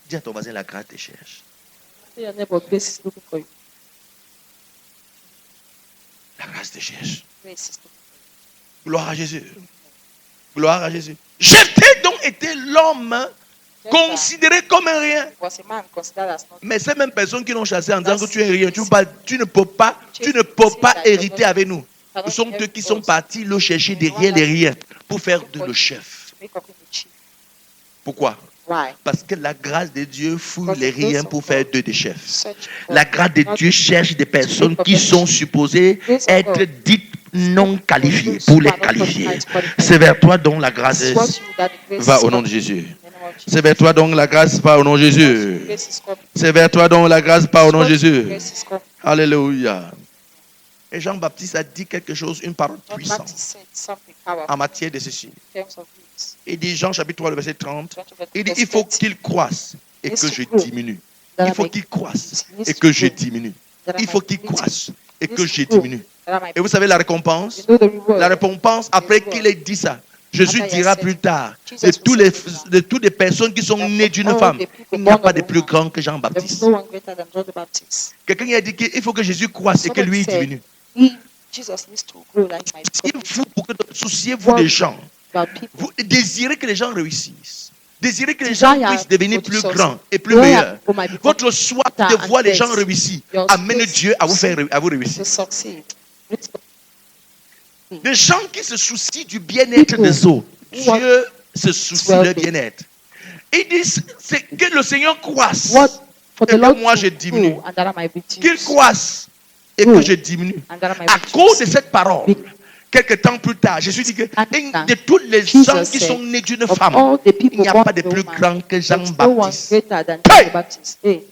Dis à ton voisin, la grâce te cherche. Say your neighbor, grace is looking for you. La grâce te cherche. Grace is looking Gloire à Jésus. Gloire à Jésus. J'étais donc été l'homme for you. considéré comme un rien. Was a man considered as not. Mais ces mêmes personnes qui l'ont chassé en disant que tu es rien, tu ne peux pas hériter avec nous. Ce sont eux qui sont partis le chercher derrière les riens pour faire de le chef. Make of him the chief. Pourquoi? Why? Parce que la grâce de Dieu fouille les riens pour faire d'eux des chefs. Search for La grâce de Dieu cherche des personnes qui sont supposées être dites non qualifiées pour les qualifier. C'est vers toi dont la grâce It's what you that the grace va is au nom de coming. Jésus. In the name of Jesus. C'est vers toi dont la grâce va au nom de Jésus. Grace is coming. C'est vers toi dont la grâce va au nom de Jésus. Grace is coming. Alléluia. Et Jean-Baptiste a dit quelque chose, une parole John puissante Baptist said something powerful en matière de ceci. in terms of this. Il dit, Jean chapitre 3, le verset 30, John chapter il dit, verse il faut 30, qu'il croisse et que je diminue. that Il I faut may- qu'il croisse needs et to que je grow, diminue. that I Il faut may qu'il increase, croisse et needs que to je grow, diminue. that I may- Et vous savez la récompense? You know the reward. La récompense, après qu'il ait dit ça, Jésus dira plus tard, de toutes les personnes qui sont nées d'une femme, il n'y a pas de plus grand que There is Jean-Baptiste. no one greater than John the Baptist. Quelqu'un a dit qu'il faut que Jésus croisse et que lui il diminue. Jesus needs to grow that he might Si become vous, souciez-vous des gens, about people. vous désirez que les gens réussissent, désirez que les gens Desire puissent devenir for plus success. grands et plus Desire meilleurs. for my become Votre soif better de voir and les gens best. réussir Your amène space Dieu à vous réussir. to succeed. Les gens qui se soucient du bien-être des autres, Dieu se soucie de leur bien-être. Ils disent c'est que le Seigneur croisse What for et the que Lord moi je to diminue. grow and that I might Qu'il reduce. croisse et que je diminue. And that I might À reduce. cause de cette parole, quelques temps plus tard, Jésus dit que de tous les Jesus gens qui said, sont nés d'une Of femme, all the il people n'y a born pas de of a plus woman, grand que there's no one Jean-Baptiste. greater than Hey! John the Baptist. Hey,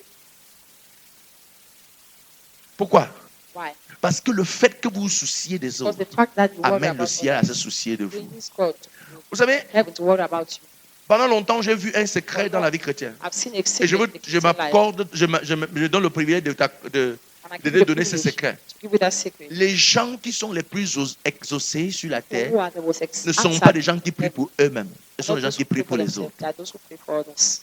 Pourquoi? why? Parce que le fait que vous vous souciez des Because autres the fact that you worry amène le about ciel à others se soucier de vous. brings God to Vous savez, heaven to worry about you. Pendant longtemps, j'ai vu un secret dans la vie chrétienne. I've seen a Et secret in the je Christian life. m'accorde, je donne le privilège de And I give you te the donner ce privilege secret. to give you that secret. Les gens qui sont les plus exaucés sur la terre Who are the most ne sont answered pas des gens qui prient in pour eux-mêmes. Ce heaven sont are des not gens those qui who prient pray pour for les themselves, autres. they are those who pray for others.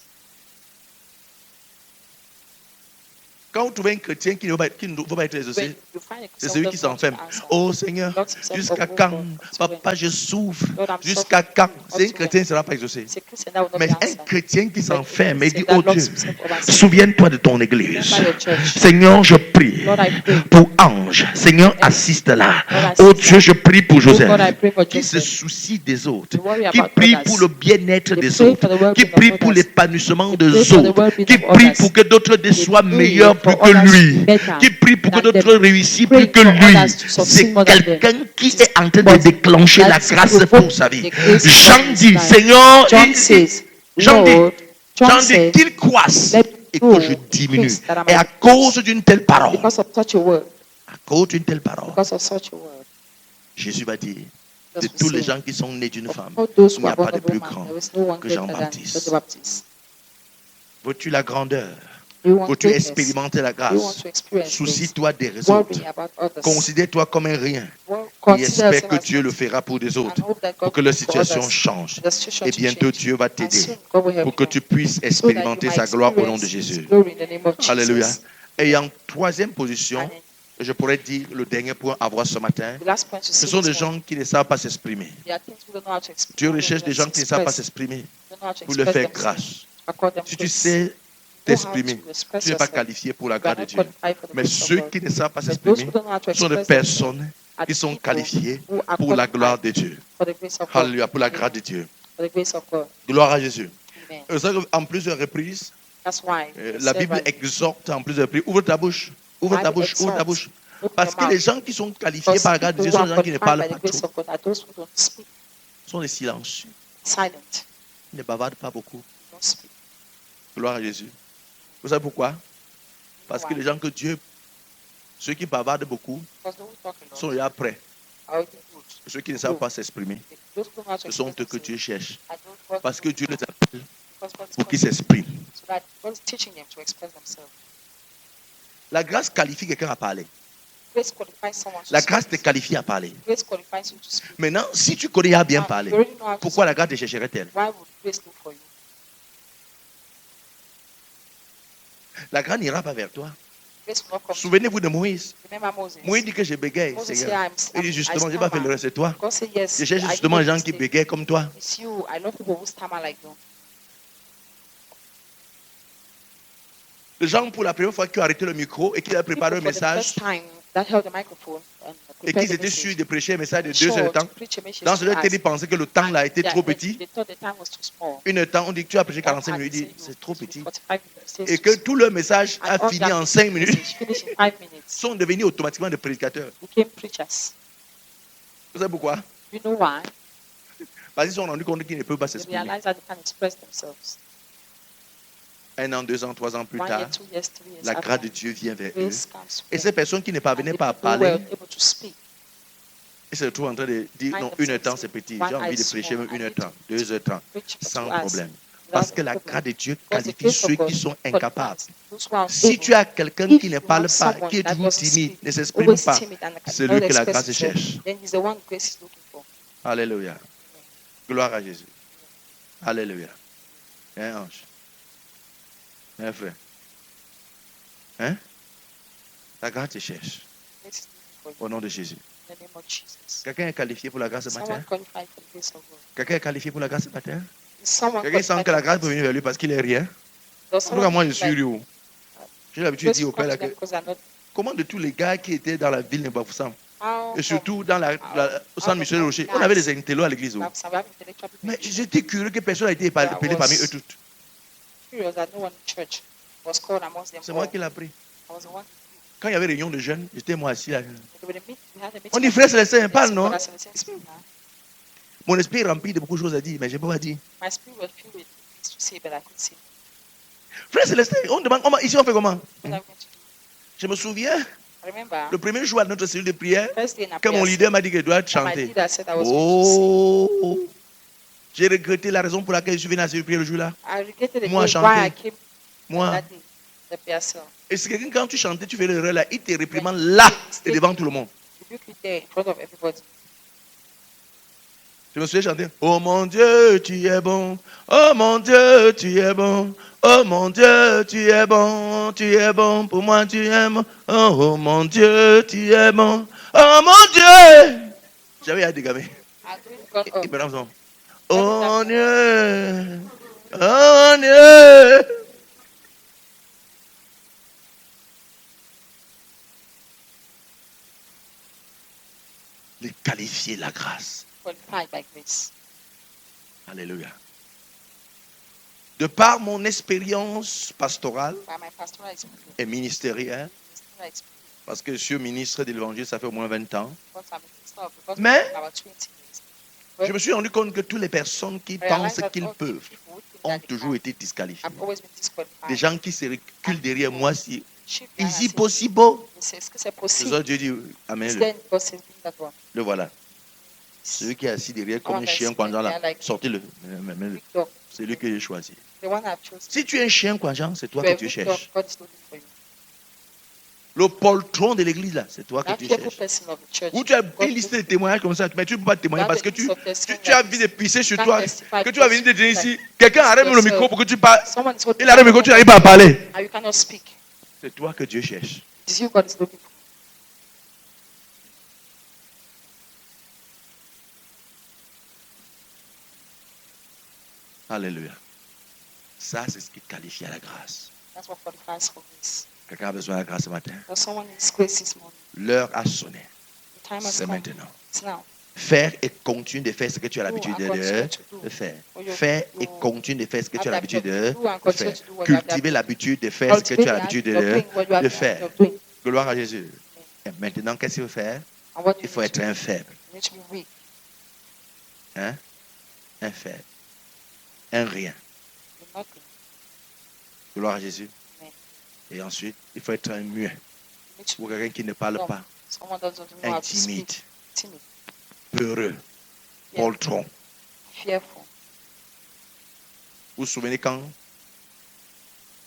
Quand vous trouvez un chrétien qui ne veut pas être When exaucé, you find a c'est Christian celui who qui doesn't want to s'enferme. answer, Oh Seigneur, locks himself jusqu'à up, oh quand? God, until when? Papa, je souffre. Lord, I'm Jusqu'à suffering. quand? Up C'est un to chrétien qui when? ne sera pas exaucé. It's a Christian that will not Mais be un answered. chrétien qui But a s'enferme et dit, Christian oh that locks Dieu, himself up and says, souviens-toi de ton église. remember your church. Seigneur, je prie Lord, I pray. pour Ange. Seigneur, assiste là. Lord, Oh assist Dieu, her. je prie pour Oh Joseph, God, I pray for qui se Joseph. soucie des autres, They worry qui about prie others. pour le bien-être They des pray autres, for the well-being qui of prie pour others. l'épanouissement They des pray for the autres, well-being qui of prie others. pour que d'autres They soient pray meilleurs plus for que others to lui, be better qui prie pour que than them. d'autres réussissent Praying plus que for lui. others to succeed C'est more than them. quelqu'un qui It is est en train de possible déclencher that la is grâce provoking pour sa vie. the grace of Jean God in his dit, life. Seigneur, John says, Jean Lord, John dit said, qu'il croisse let et grow, que je diminue. increase, that I Et à might cause d'une telle parole, because of such a word, à cause d'une telle parole, because of such a word, Jésus va dire, de Jesus tous will les say, gens qui sont nés d'une of femme, all those il who n'y a are pas born de of plus woman, grand there is no one que greater than Jean-Baptiste. John the Baptist. Veux-tu la grandeur? You want Veux-tu greatness? expérimenter la You want grâce? to experience this? Soucie-toi des autres. Worry about others. Considère-toi comme un rien. Et Consider espère yourself que as Dieu le nothing. fera pour des And autres. hope that Pour God que will la do for situation others. change. The situation Et to bientôt change. Dieu va And t'aider. soon God will help Pour que you. tu puisses So that you expérimenter might sa gloire au nom de experience Jésus. His glory in the name of Alléluia. Jesus. Et en troisième position, And je pourrais dire le dernier point à voir ce matin, the last point to ce see sont this des morning, gens qui ne savent pas s'exprimer. there are things we don't know how to explain. Dieu recherche des gens qui ne savent pas s'exprimer Don't know how to pour leur express faire themselves. grâce. Accord them Si tu grace. sais Know how t'exprimer, to express tu n'es pas yourself. qualifié pour la You are grâce de not Dieu. qualified for the Mais grace of ceux God. qui ne savent pas But those s'exprimer who don't know how to sont des express themselves personnes are qui sont people qualifiées who are pour la gloire qualified de Dieu. for the grace of God. Alléluia, pour la grâce de Dieu. For the grace of God. Gloire à Jésus. Amen. Vous savez qu'en plusieurs reprises, That's why la Bible exhorte en plusieurs reprises, ouvre ta bouche, ouvre ta bouche, ouvre ta bouche. Parce que les gens qui sont qualifiés par la grâce de Dieu sont les gens qui ne parlent pas trop, sont des silencieux, silent. ils ne bavardent pas beaucoup. Don't speak. Gloire à Jésus. Vous savez pourquoi? Parce que les gens que Dieu, ceux qui bavardent beaucoup, Because those who talk a lot sont déjà prêts. are already good. Ceux qui ne savent pas s'exprimer, Those who know how to ce sont express eux que Dieu themselves cherche. are those God Parce que knows Dieu les appelle because God is pour qu'ils calling them, s'expriment. so that God is teaching them to express themselves. La grâce qualifie quelqu'un à parler. Grace qualifies someone to La grâce te speak. qualifie à parler. Grace qualifies you to speak. Maintenant, si tu connais à bien Now, parler, you already know how to pourquoi la speak. grâce te chercherait-elle? Why would grace look for you? La grâce n'ira pas vers toi. Grace will not come to you. Souvenez-vous de Moïse. Remember Moses. Moïse dit que je bégaye, Moses said, Seigneur. Il dit justement, je n'ai pas fait le reste, c'est toi. God said yes. Je cherche I justement did les a gens qui mistake. bégayent comme toi. It's you. I love people who stammer like you. Les gens, pour la première fois, qui ont arrêté le micro et qui ont préparé un People for the message first time that held the microphone and et prepared qu'ils the étaient message. sûrs de prêcher un message de Sure 2 heures de to temps. preach a message Dans to ce temps, us. ils pensaient que le temps là était Yeah, trop they petit. thought the time was too small. Une heure de temps, on dit que tu as prêché One 45 had minutes, il dit said, c'est trop petit. 45 minutes. Et que tout leur message And a all fini that en 5 minutes, message finished in 5 minutes. sont devenus automatiquement des prédicateurs. Became preachers. Vous savez pourquoi? You know why? Parce qu'ils se sont rendus compte qu'ils ne peuvent pas They s'exprimer. realized that they can express themselves. 1 an, 2 ans, 3 ans plus 1 year, tard, 2 years, 3 years la grâce after, de Dieu vient vers eux. grace comes to Et them. ces personnes qui ne And parvenaient the pas à people who were parler, able to speak. ils se retrouvent en train de dire Find non, themselves 1 heure de temps saying, c'est petit. one J'ai envie eye de is prêcher small, même I 1 heure de need to temps, 2 heures de temps, Preach sans to us problème. without Parce que a la problem. grâce de Dieu Because the qualifie grace of ceux God qui sont qualifies incapables. those who are Si unable. tu as quelqu'un If qui ne you parle have pas, someone qui est that toujours doesn't timide, speak, ne s'exprime always pas, timid and c'est cannot lui que la grâce express himself, cherche. then he's the one grace is looking for. Alléluia. Gloire à Jésus. Alléluia. Un ange. Un frère. Hein? La grâce te cherche. Grace is looking for you. Au nom de Jésus. In the name of Jesus. Quelqu'un est qualifié pour la grâce ce Someone matin? qualified for the grace of God. Quelqu'un est qualifié pour la grâce ce matin? Is someone Quelqu'un sent qualified que la for grâce peut grace? venir vers lui parce qu'il est rien? Does En tout cas, someone moi, je feel suis like lui. J'ai l'habitude de grace dire au will come père to them que because they are not- comment de tous les gars qui étaient dans la ville de Bafoussam, How et come surtout dans au centre Michel Rocher, on avait des intellos à l'église. we have some intellectual people Mais in j'étais curieux que personne n'a été appelé parmi eux toutes. curious that no one in church was called amongst them C'est moi all. qui l'ai appris. I was the one. Quand il y avait réunion de jeunes, j'étais moi assis là. We had a meeting On dit of frère Célestin, Yes, parle non? Brother Celestin, speak now. Mon esprit est rempli de beaucoup de choses à dire, mais je ne peux pas dire. My spirit was filled with things to say, but I couldn't say. Frère Célestin, on demande, ici on fait comment? What am I going to do? Je me souviens, I remember le premier jour à notre cellule de prière, first day in a que mon prayer leader m'a dit que je dois session, my chanter. leader said I was going to sing. Oh! J'ai regretté la raison pour laquelle je suis venu à ce prier le jour-là. I regretted the Moi, day why I chanter. came Moi. that day. The PSL. Et c'est quelqu'un, quand tu chantais, tu fais l'erreur là, il te réprimande là, et devant tout le monde. Rebuke you there in front of everybody. Je me souviens chanter. Oh mon Dieu, tu es bon. Oh mon Dieu, tu es bon. Oh mon Dieu, tu es bon. Tu es bon. Pour moi, tu es bon. Oh mon Dieu, tu es bon. Oh mon Dieu. J'avais à dégamer. I couldn't got up. Et maintenant, oh Dieu. Oh Dieu. Les qualifier la grâce. Qualified by grace. Alléluia. De par mon expérience pastorale By my pastoral experience. et ministérielle, Ministerial experience. parce que je suis ministre de l'évangile, ça fait au moins 20 ans, Because I'm a minister of the gospel Mais- for about 20 years. je me suis rendu compte que toutes les personnes qui I realized pensent that qu'ils all the peuvent people who think ont that they toujours can, été disqualifiés. I've always been disqualified. Des gens qui se reculent derrière moi, si Cheap is guy, I it say, possible? est-ce que c'est C'est possible? ça, Dieu dit, Amen. Is there God says that one? Le voilà. Celui qui est assis derrière comme Oh, un that's chien it. quengeant là, Yeah, like- sortez-le. Big dog. C'est lui que j'ai choisi. The one I've chosen. Si tu es un chien quengeant, c'est toi You are que a tu big dog, cherches. God is looking for you. Le poltron de l'église là, c'est toi que That tu fearful cherches. person of the church. Ou tu as God une is liste de looking témoignages comme ça, mais tu ne peux pas témoigner Without parce que the list of testimony tu as that envie de pisser sur can't toi, testify que tu vas venir te dire ici. Quelqu'un arrête le yourself. micro pour que tu parles. Someone is holding Il arrête le micro, tu n'arrives pas à parler. and you cannot speak. C'est toi que Dieu cherche. It is you God is looking for. Alléluia. Ça, c'est ce qui qualifie à la grâce. That's what qualifies for grace. Quelqu'un a besoin de la grâce ce matin. Does someone needs grace this morning? L'heure a sonné. The time has C'est come. maintenant. It's now. Faire et continue de faire ce que tu as l'habitude Do and continue to do. de faire. For you Faire et to continue de faire ce que tu as have l'habitude the de habit to do and continue faire. to do what you have the Cultiver habit- l'habitude de faire ce que tu as Cultivate the l'habitude habit of doing what you have de the habit faire. of doing. Gloire à Jésus. Et maintenant, qu'est-ce qu'il faut faire? And what Il you faut need être to do, un faible. you need to be weak. Hein? Un faible. Un rien. You're nothing. Gloire à Jésus. Amen. Et ensuite, il faut être un muet. You need to Ou quelqu'un qui ne parle No. pas. someone doesn't know how to Intimide. speak. Timid. Peureux. Yeah. Poltron. Fearful. Vous vous souvenez quand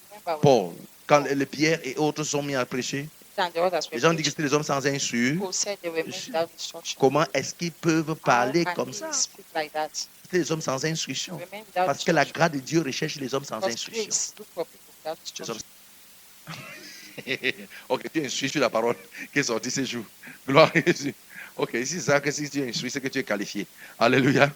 Remember when Paul, quand les Pierre et autres sont mis à prêcher, Peter and the others were les gens disent que preaching, c'était des hommes sans insu. people said they were men without instruction. Comment est-ce qu'ils peuvent parler How can comme he ça? speak like that? C'était des hommes sans instruction. They were men without Parce que la instruction. grâce de Dieu recherche les hommes sans God's instruction. grace look for people without Les instruction. hommes- Ok, tu instruis sur la parole qui est sortie ces jours. Gloire à Jésus. Ok, si c'est ça que si tu instruis, c'est que tu es qualifié. Alléluia.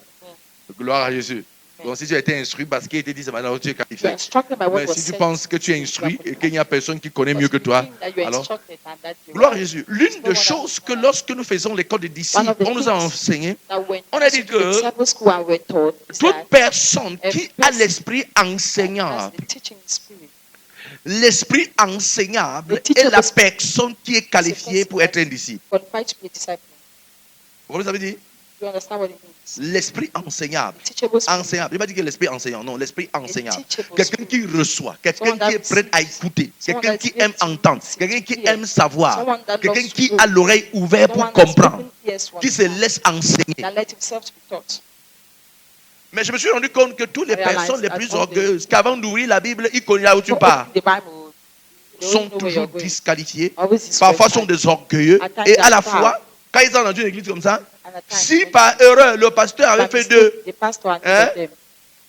Gloire à Jésus. Donc si tu as été instruit parce qu'il était dit, c'est maintenant tu es You are qualifié. instructed by what Mais was si tu said. penses que tu es instruit et qu'il n'y a personne qui connaît mieux que But toi, you think that you are alors, instructed and that you gloire à are- Jésus. L'une des choses que lorsque nous faisons l'école des disciples, on nous a enseigné, that when on a dit the que disciple school and we're told is toute that personne qui a l'esprit has enseignable, the teaching spirit. l'esprit enseignable Le teacher est la was- personne qui est qualifiée pour être un disciple. Qualified to be a disciple. Vous comprenez ce que ça veut dire? You understand what it means? L'esprit enseignable. The teachable spirit. Enseignable. Il m'a dit que l'esprit enseignant. Non, l'esprit enseignable. teachable Quelqu'un qui reçoit, quelqu'un qui est prêt à écouter, quelqu'un qui aime entendre, quelqu'un qui aime savoir, Someone that quelqu'un loves qui to a know. l'oreille ouverte pour Someone that's comprendre, open ears to qui se understand, laisse enseigner. that let himself to be taught. Mais je me suis rendu compte que toutes les I realized personnes les that plus all the- orgueilleuses, qu'avant d'ouvrir la Bible, ils connaissent là où tu Who pars, open the Bible, they sont always know where toujours you're going. disqualifiés, Always parfois sont disqualified. des orgueilleux, At times et à la they are fois, quand ils entrent dans une église comme ça, And at times, si when par erreur le pasteur avait by fait mistake, de the pastor and Hein? them,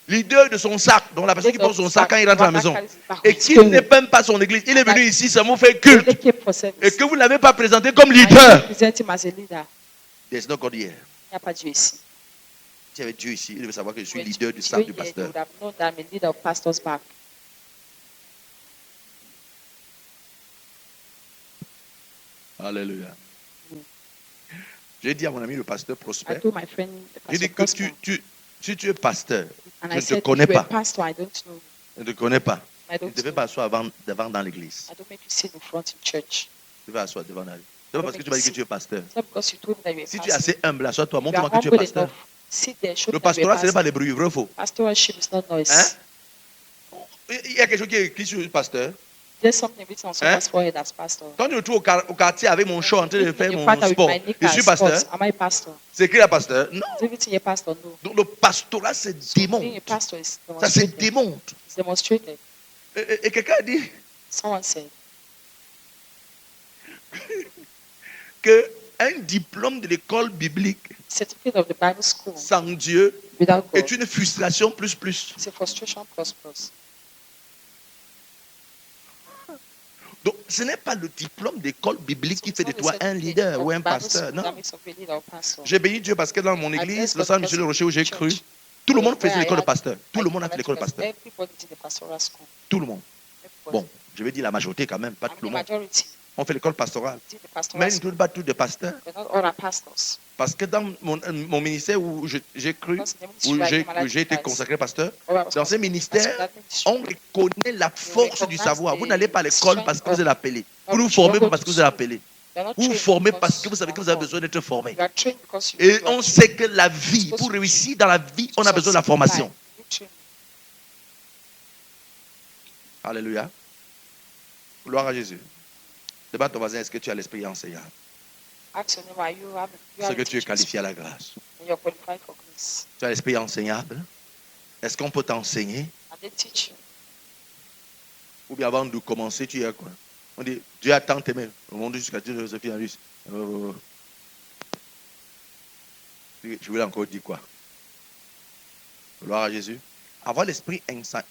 leader de son sac, donc la personne qui take porte son up sac quand il rentre à la one that maison, carries his back et with qu'il him. n'est même pas son église, il est venu ici seulement faire They culte, came for service. et que vous ne l'avez pas présenté comme And you leader. present him as a leader. There's no God here. Il n'y a pas Dieu ici. Si il y avait Dieu ici, il devait savoir que je suis When leader du Dieu sac du here, they pasteur. would have known that I'm a leader of pastor's back. Alléluia. J'ai dit à mon ami le pasteur I Prosper, told my friend, the j'ai dit pastor, que Prosper, si tu es pasteur, and je I ne te said, if connais you're a pas. pastor, I don't know. je ne te connais pas. I Tu don't ne devais know. pas asseoir devant dans l'église. I don't make you sit in front in church. Tu devais asseoir devant dans l'église. C'est pas parce que tu vas dire que tu es pasteur. It's not because you told me that you're a Si tu es pastor. assez humble, assois-toi, You are montre-moi que tu es humble pasteur. enough. Sit there, show Le me that you're a pastorat, ce n'est pas pastor. des bruits, vrai ou faux? Pastoralship is not noise. Hein? Il y a quelque chose qui est écrit sur le pasteur. There's something written on someone's forehead as pastor. Quand je me trouve au quartier avec mon show en train de faire In mon fact, with sport, my je knickers, suis pasteur. sports, am I a pastor? C'est écrit la pasteur? Non. Is everything a pastor? No. Donc le pastorat se Being a démonte. pastor is Ça se demonstrated. démonte. It's demonstrated. Et quelqu'un a dit Someone said qu'un diplôme de l'école biblique certificate of the Bible school sans Dieu without God est une frustration plus. is a frustration plus. Donc ce n'est pas le diplôme d'école biblique qui So fait it's de not toi the un certificate leader of ou un Bible pasteur. school Non. that makes of a leader or pastor. J'ai béni Dieu parce que dans mon I église, bless le God Saint Michel because Rocher où j'ai church, cru, tout le monde faisait where I l'école de had- pasteur. Tout le monde a fait I l'école de because pasteur. everybody did the pastoral school. Tout le monde. Everybody. Bon, je vais dire la majorité quand même, pas I tout mean, le the monde. majority On fait l'école pastorale. did the pastoral Mais ils ne school. trouvent pas tous des pasteurs. But not all are pastors. Parce que dans mon ministère où j'ai cru, Because in the où ministry where I j'ai came alive j'ai été with Christ, consacré pasteur, or I was dans ce consecrated ministère, pastor, that ministry, on reconnaît la force du savoir. Vous n'allez pas à l'école parce que vous êtes appelé. Vous nous of formez pas God parce que to vous êtes school. appelé. You're not Vous vous trained formez because parce que vous savez que vous avez you are besoin d'être formé. You are trained because you Et you are on trained. sait que la vie, pour réussir dans la vie, on a besoin de la formation. Alléluia. Gloire à Jésus. Demande à ton voisin, est-ce que tu as l'esprit enseignant? Ask your neighbor, you have Est-ce que a tu es teaching qualifié à spirit la grâce? and you're qualified for grace. Tu as l'esprit enseignable? Est-ce qu'on peut t'enseigner? And they teach you. Ou bien avant de commencer, tu es quoi? On dit, Dieu a tant aimé. Au monde jusqu'à Dieu, Joséphine en russe. Je voulais encore dire quoi? Gloire à Jésus. Avoir l'esprit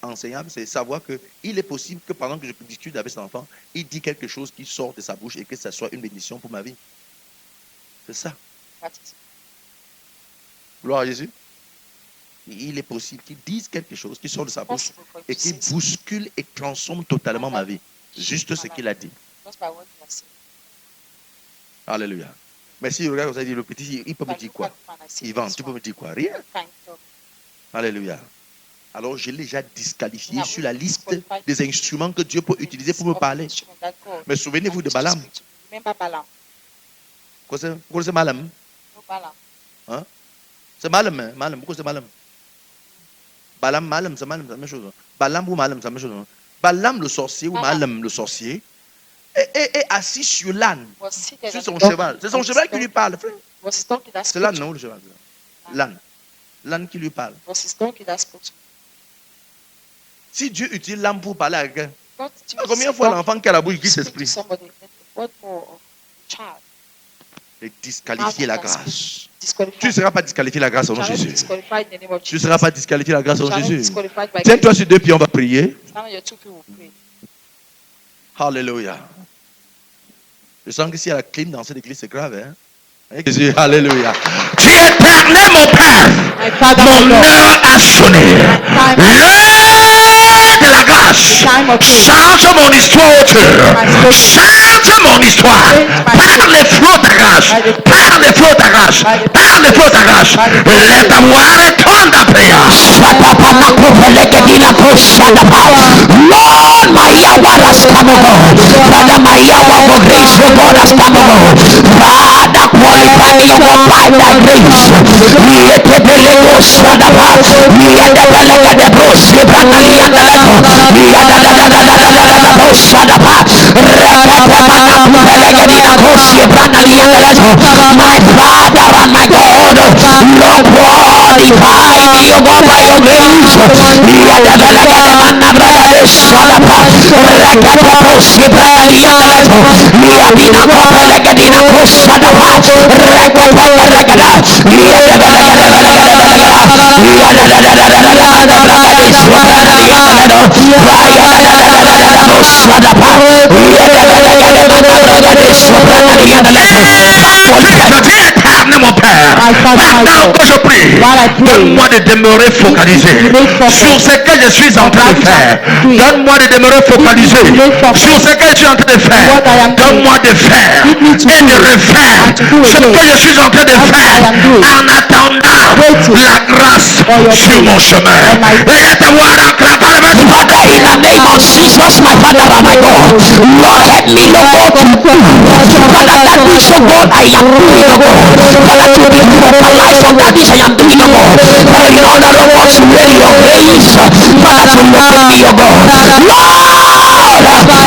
enseignable, c'est savoir qu'il est possible que pendant que je discute avec cet enfant, il dit quelque chose qui sort de sa bouche et que ça soit une bénédiction pour ma vie. C'est ça. That is it. Gloire à Jésus. Il est possible qu'il dise quelque chose qui sort de sa bouche Possible for you et to qui say something bouscule et transforme totalement ma vie. Juste ce qu'il a dit. just by what you have said. Alléluia. Mais si je regarde comme ça, il dit, le petit, il peut me Like, dire look quoi? at the man, I see Yvan, this tu peux one. me dire quoi? Rien. Kind of. Alléluia. Alors, je l'ai déjà disqualifié Now, sur la liste disqualified des instruments que Dieu peut utiliser pour me of parler. instrument that God Mais souvenez-vous de used to Balaam. speak to me. Remember Balaam? Vous connaissez Balaam? No Balaam. C'est Balaam, hein? Balaam. Pourquoi c'est Balaam? Balaam, c'est Balaam, c'est la même chose. Balaam ou Balaam, c'est la même chose. Balaam le sorcier ou Balaam. Balaam le sorcier est assis sur l'âne, Was seated sur on son the cheval. C'est son cheval qui lui parle, frère. Was his donkey that C'est spoke l'âne, to non, le cheval? L'âne. L'âne qui lui parle. me? Was his donkey that spoke to me? Si Dieu utilise l'âne pour parler à quelqu'un, God used combien de his fois donkey l'enfant qui a la bouche to qui speak to s'exprime? somebody? What more of a child? Et disqualifier la grâce. Disqualified. Tu ne seras pas disqualifié la grâce au nom de Shall not be Jésus. disqualified in the name of Tu ne Jesus. seras pas disqualifié la grâce au nom Shall de not be Jésus. disqualified by Tiens-toi grace. sur deux pieds, on va prier. Stand on your 2 feet, we'll pray. Alléluia. Je sens que s'il y a la clim dans cette église, c'est grave, hein? Avec Jésus, alléluia. Tu es éternel, mon Père. My Father, Mon my Lord, heure a sonné. L'heure de la grâce. time of grace. Change mon histoire auteur. Change mon histoire. Par les flots de grâce. Par les flots de grâce. Par les flots de grâce. Let the water turn the prayer. Lord, my Yahweh has come over. Father, my Yahweh for grace for God has come over. Father, qualify me, O God, by thy grace. Let the belego sadapa. Let the belega de bros. Brakali and the leto. Yada sadapa. Repepepana belega di nakosi. Brakali and the leto. My Father and my God, Lord, qualify me, O God, by your grace. Yada belega de manna brada sadapa. Repepeposi brakali and the leto. Yadina kopelega di nakosi sadapa. Repepeperegada. Yada belega Mon Père, maintenant que je prie, donne-moi de demeurer focalisé sur ce que je suis en train de faire. Donne-moi de demeurer focalisé sur ce que je suis en train de faire. Donne-moi de faire et de refaire ce que je suis en train de faire en attendant la grâce sur mon chemin. Et te voir Father, in the name of Jesus, my Father and my God, Lord, help me, Lord God, to do. Father, that which, oh God, I am doing, oh God. Father, to be focalized on that which I am doing, oh God. For in order, oh God, to wear your grace, Father, to look at me, oh God. Lord,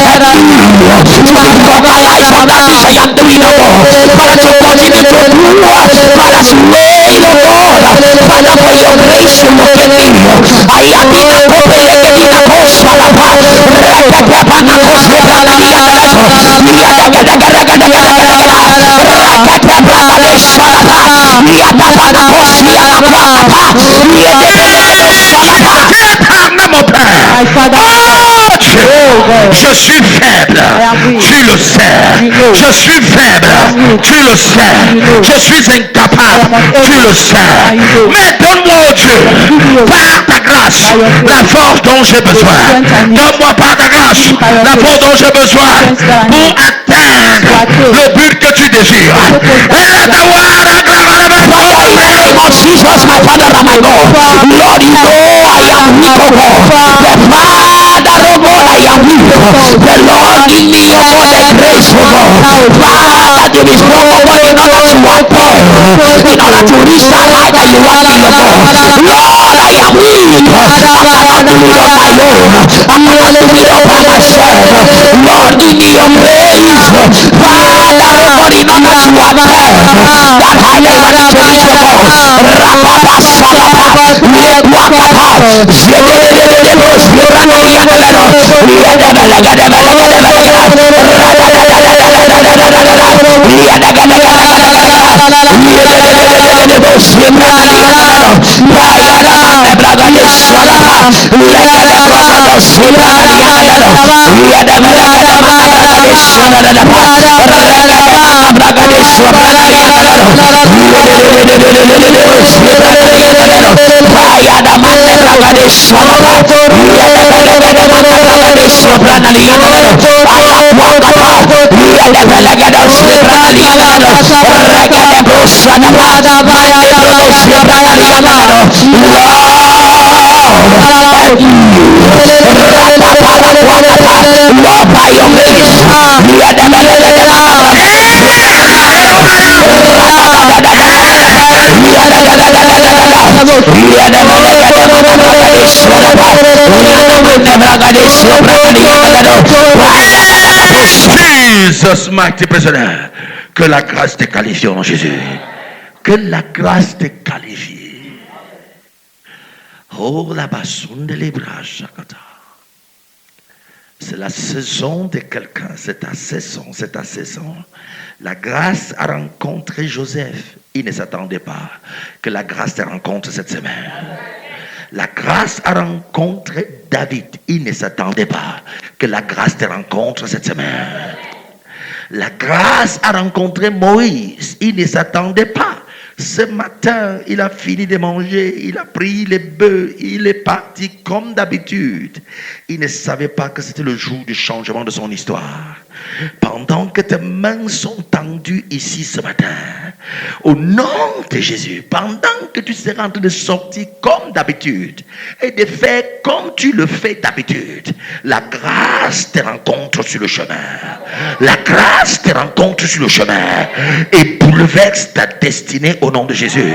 Je suis faible, tu le sais. Je suis faible, tu le sais. Je suis incapable, tu le sais. Mais donne-moi, oh Dieu, par ta grâce, la force dont j'ai besoin. Donne-moi par ta grâce, la force dont j'ai besoin pour atteindre le but que tu désires. Jesus, my Father and my God. Lord, you know I am weak, oh God. The Father, oh God, I am weak. The Lord, give me, oh God, the grace, oh God. Father, give me strong, oh God, in order to walk there. In order to reach that height that you want me, oh God. Lord, I am weak. I cannot do it on my own. I cannot do it all by myself. Lord, give me your grace. Father, oh God, in order to walk there. That height that you want me to reach, oh God. Jesus, mighty prisoner. Que la grâce te qualifie en Jésus. Que la grâce te qualifie. Oh, la basson de l'ébras, c'est la saison de quelqu'un. C'est ta saison, c'est ta saison. La grâce a rencontré Joseph. Il ne s'attendait pas que la grâce te rencontre cette semaine. La grâce a rencontré David. Il ne s'attendait pas que la grâce te rencontre cette semaine. La grâce a rencontré Moïse. Il ne s'attendait pas. Ce matin, il a fini de manger, il a pris les bœufs, il est parti comme d'habitude. Il ne savait pas que c'était le jour du changement de son histoire. Pendant que tes mains sont tendues ici ce matin, au nom de Jésus, pendant que tu seras en train de sortir comme d'habitude et de faire comme tu le fais d'habitude, la grâce te rencontre sur le chemin. La grâce te rencontre sur le chemin et bouleverse ta destinée au nom de Jésus.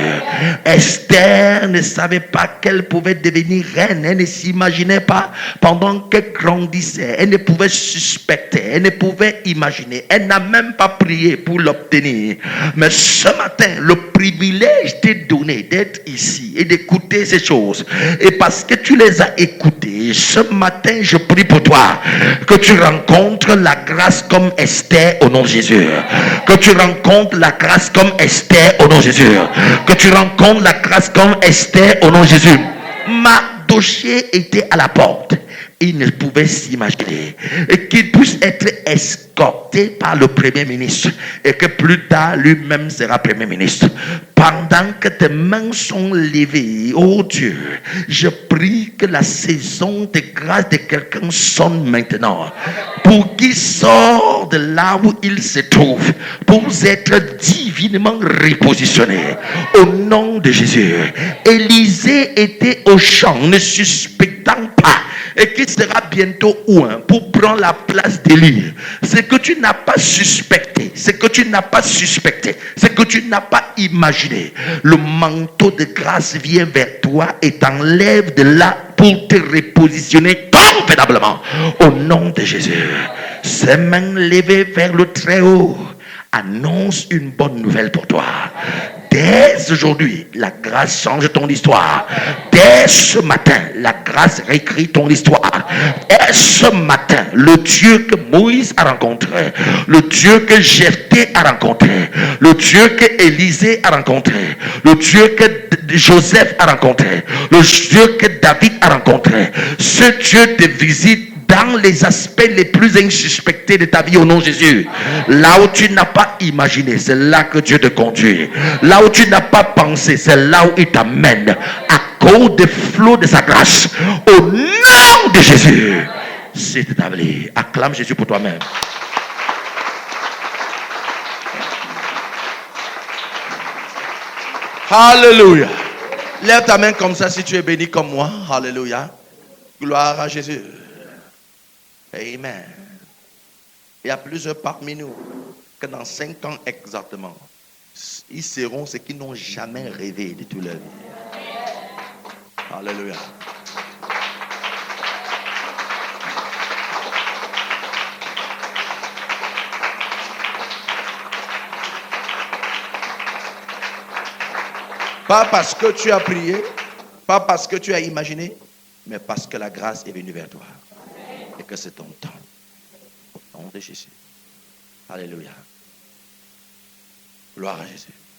Esther ne savait pas qu'elle pouvait devenir reine. Elle ne s'imaginait pas pendant qu'elle grandissait. Elle ne pouvait suspecter. Elle ne pouvait imaginer. Elle n'a même pas prié pour l'obtenir. Mais ce matin, le privilège t'est donné d'être ici et d'écouter ces choses. Et parce que tu les as écoutées, ce matin, je prie pour toi que tu rencontres la grâce comme Esther au nom de Jésus. Que tu rencontres la grâce comme Esther au nom de Jésus. Que tu rencontres la grâce comme Esther au nom de Jésus. Mardochée était à la porte. Il ne pouvait s'imaginer qu'il puisse être escorté par le Premier ministre et que plus tard lui-même sera Premier ministre. Pendant que tes mains sont levées, oh Dieu, je prie que la saison de grâce de quelqu'un sonne maintenant pour qu'il sorte de là où il se trouve pour être divinement repositionné au nom de Jésus. Élisée était au champ, ne suspectant pas et qui sera bientôt ouin pour prendre la place d'Élie. Ce que tu n'as pas suspecté, ce que tu n'as pas suspecté, ce que tu n'as pas imaginé, le manteau de grâce vient vers toi et t'enlève de là pour te repositionner comme convenablement. Au nom de Jésus. Ses mains levées vers le Très-Haut annonce une bonne nouvelle pour toi. Dès aujourd'hui, la grâce change ton histoire. Dès ce matin, la grâce réécrit ton histoire. Dès ce matin, le Dieu que Moïse a rencontré, le Dieu que Jephthé a rencontré, le Dieu que Élisée a rencontré, le Dieu que Joseph a rencontré, le Dieu que David a rencontré, ce Dieu te visite dans les aspects les plus insuspectés de ta vie au nom de Jésus. Là où tu n'as pas imaginé, c'est là que Dieu te conduit. Là où tu n'as pas pensé, c'est là où il t'amène à cause des flots de sa grâce. Au nom de Jésus, c'est établi. Acclame Jésus pour toi-même. Alléluia. Lève ta main comme ça si tu es béni comme moi. Alléluia. Gloire à Jésus. Amen. Il y a plusieurs parmi nous que dans 5 ans exactement, ils seront ceux qui n'ont jamais rêvé de toute leur vie. Alléluia. Pas parce que tu as prié, pas parce que tu as imaginé, mais parce que la grâce est venue vers toi. Et que c'est ton temps. Au nom de Jésus. Alléluia. Gloire à Jésus.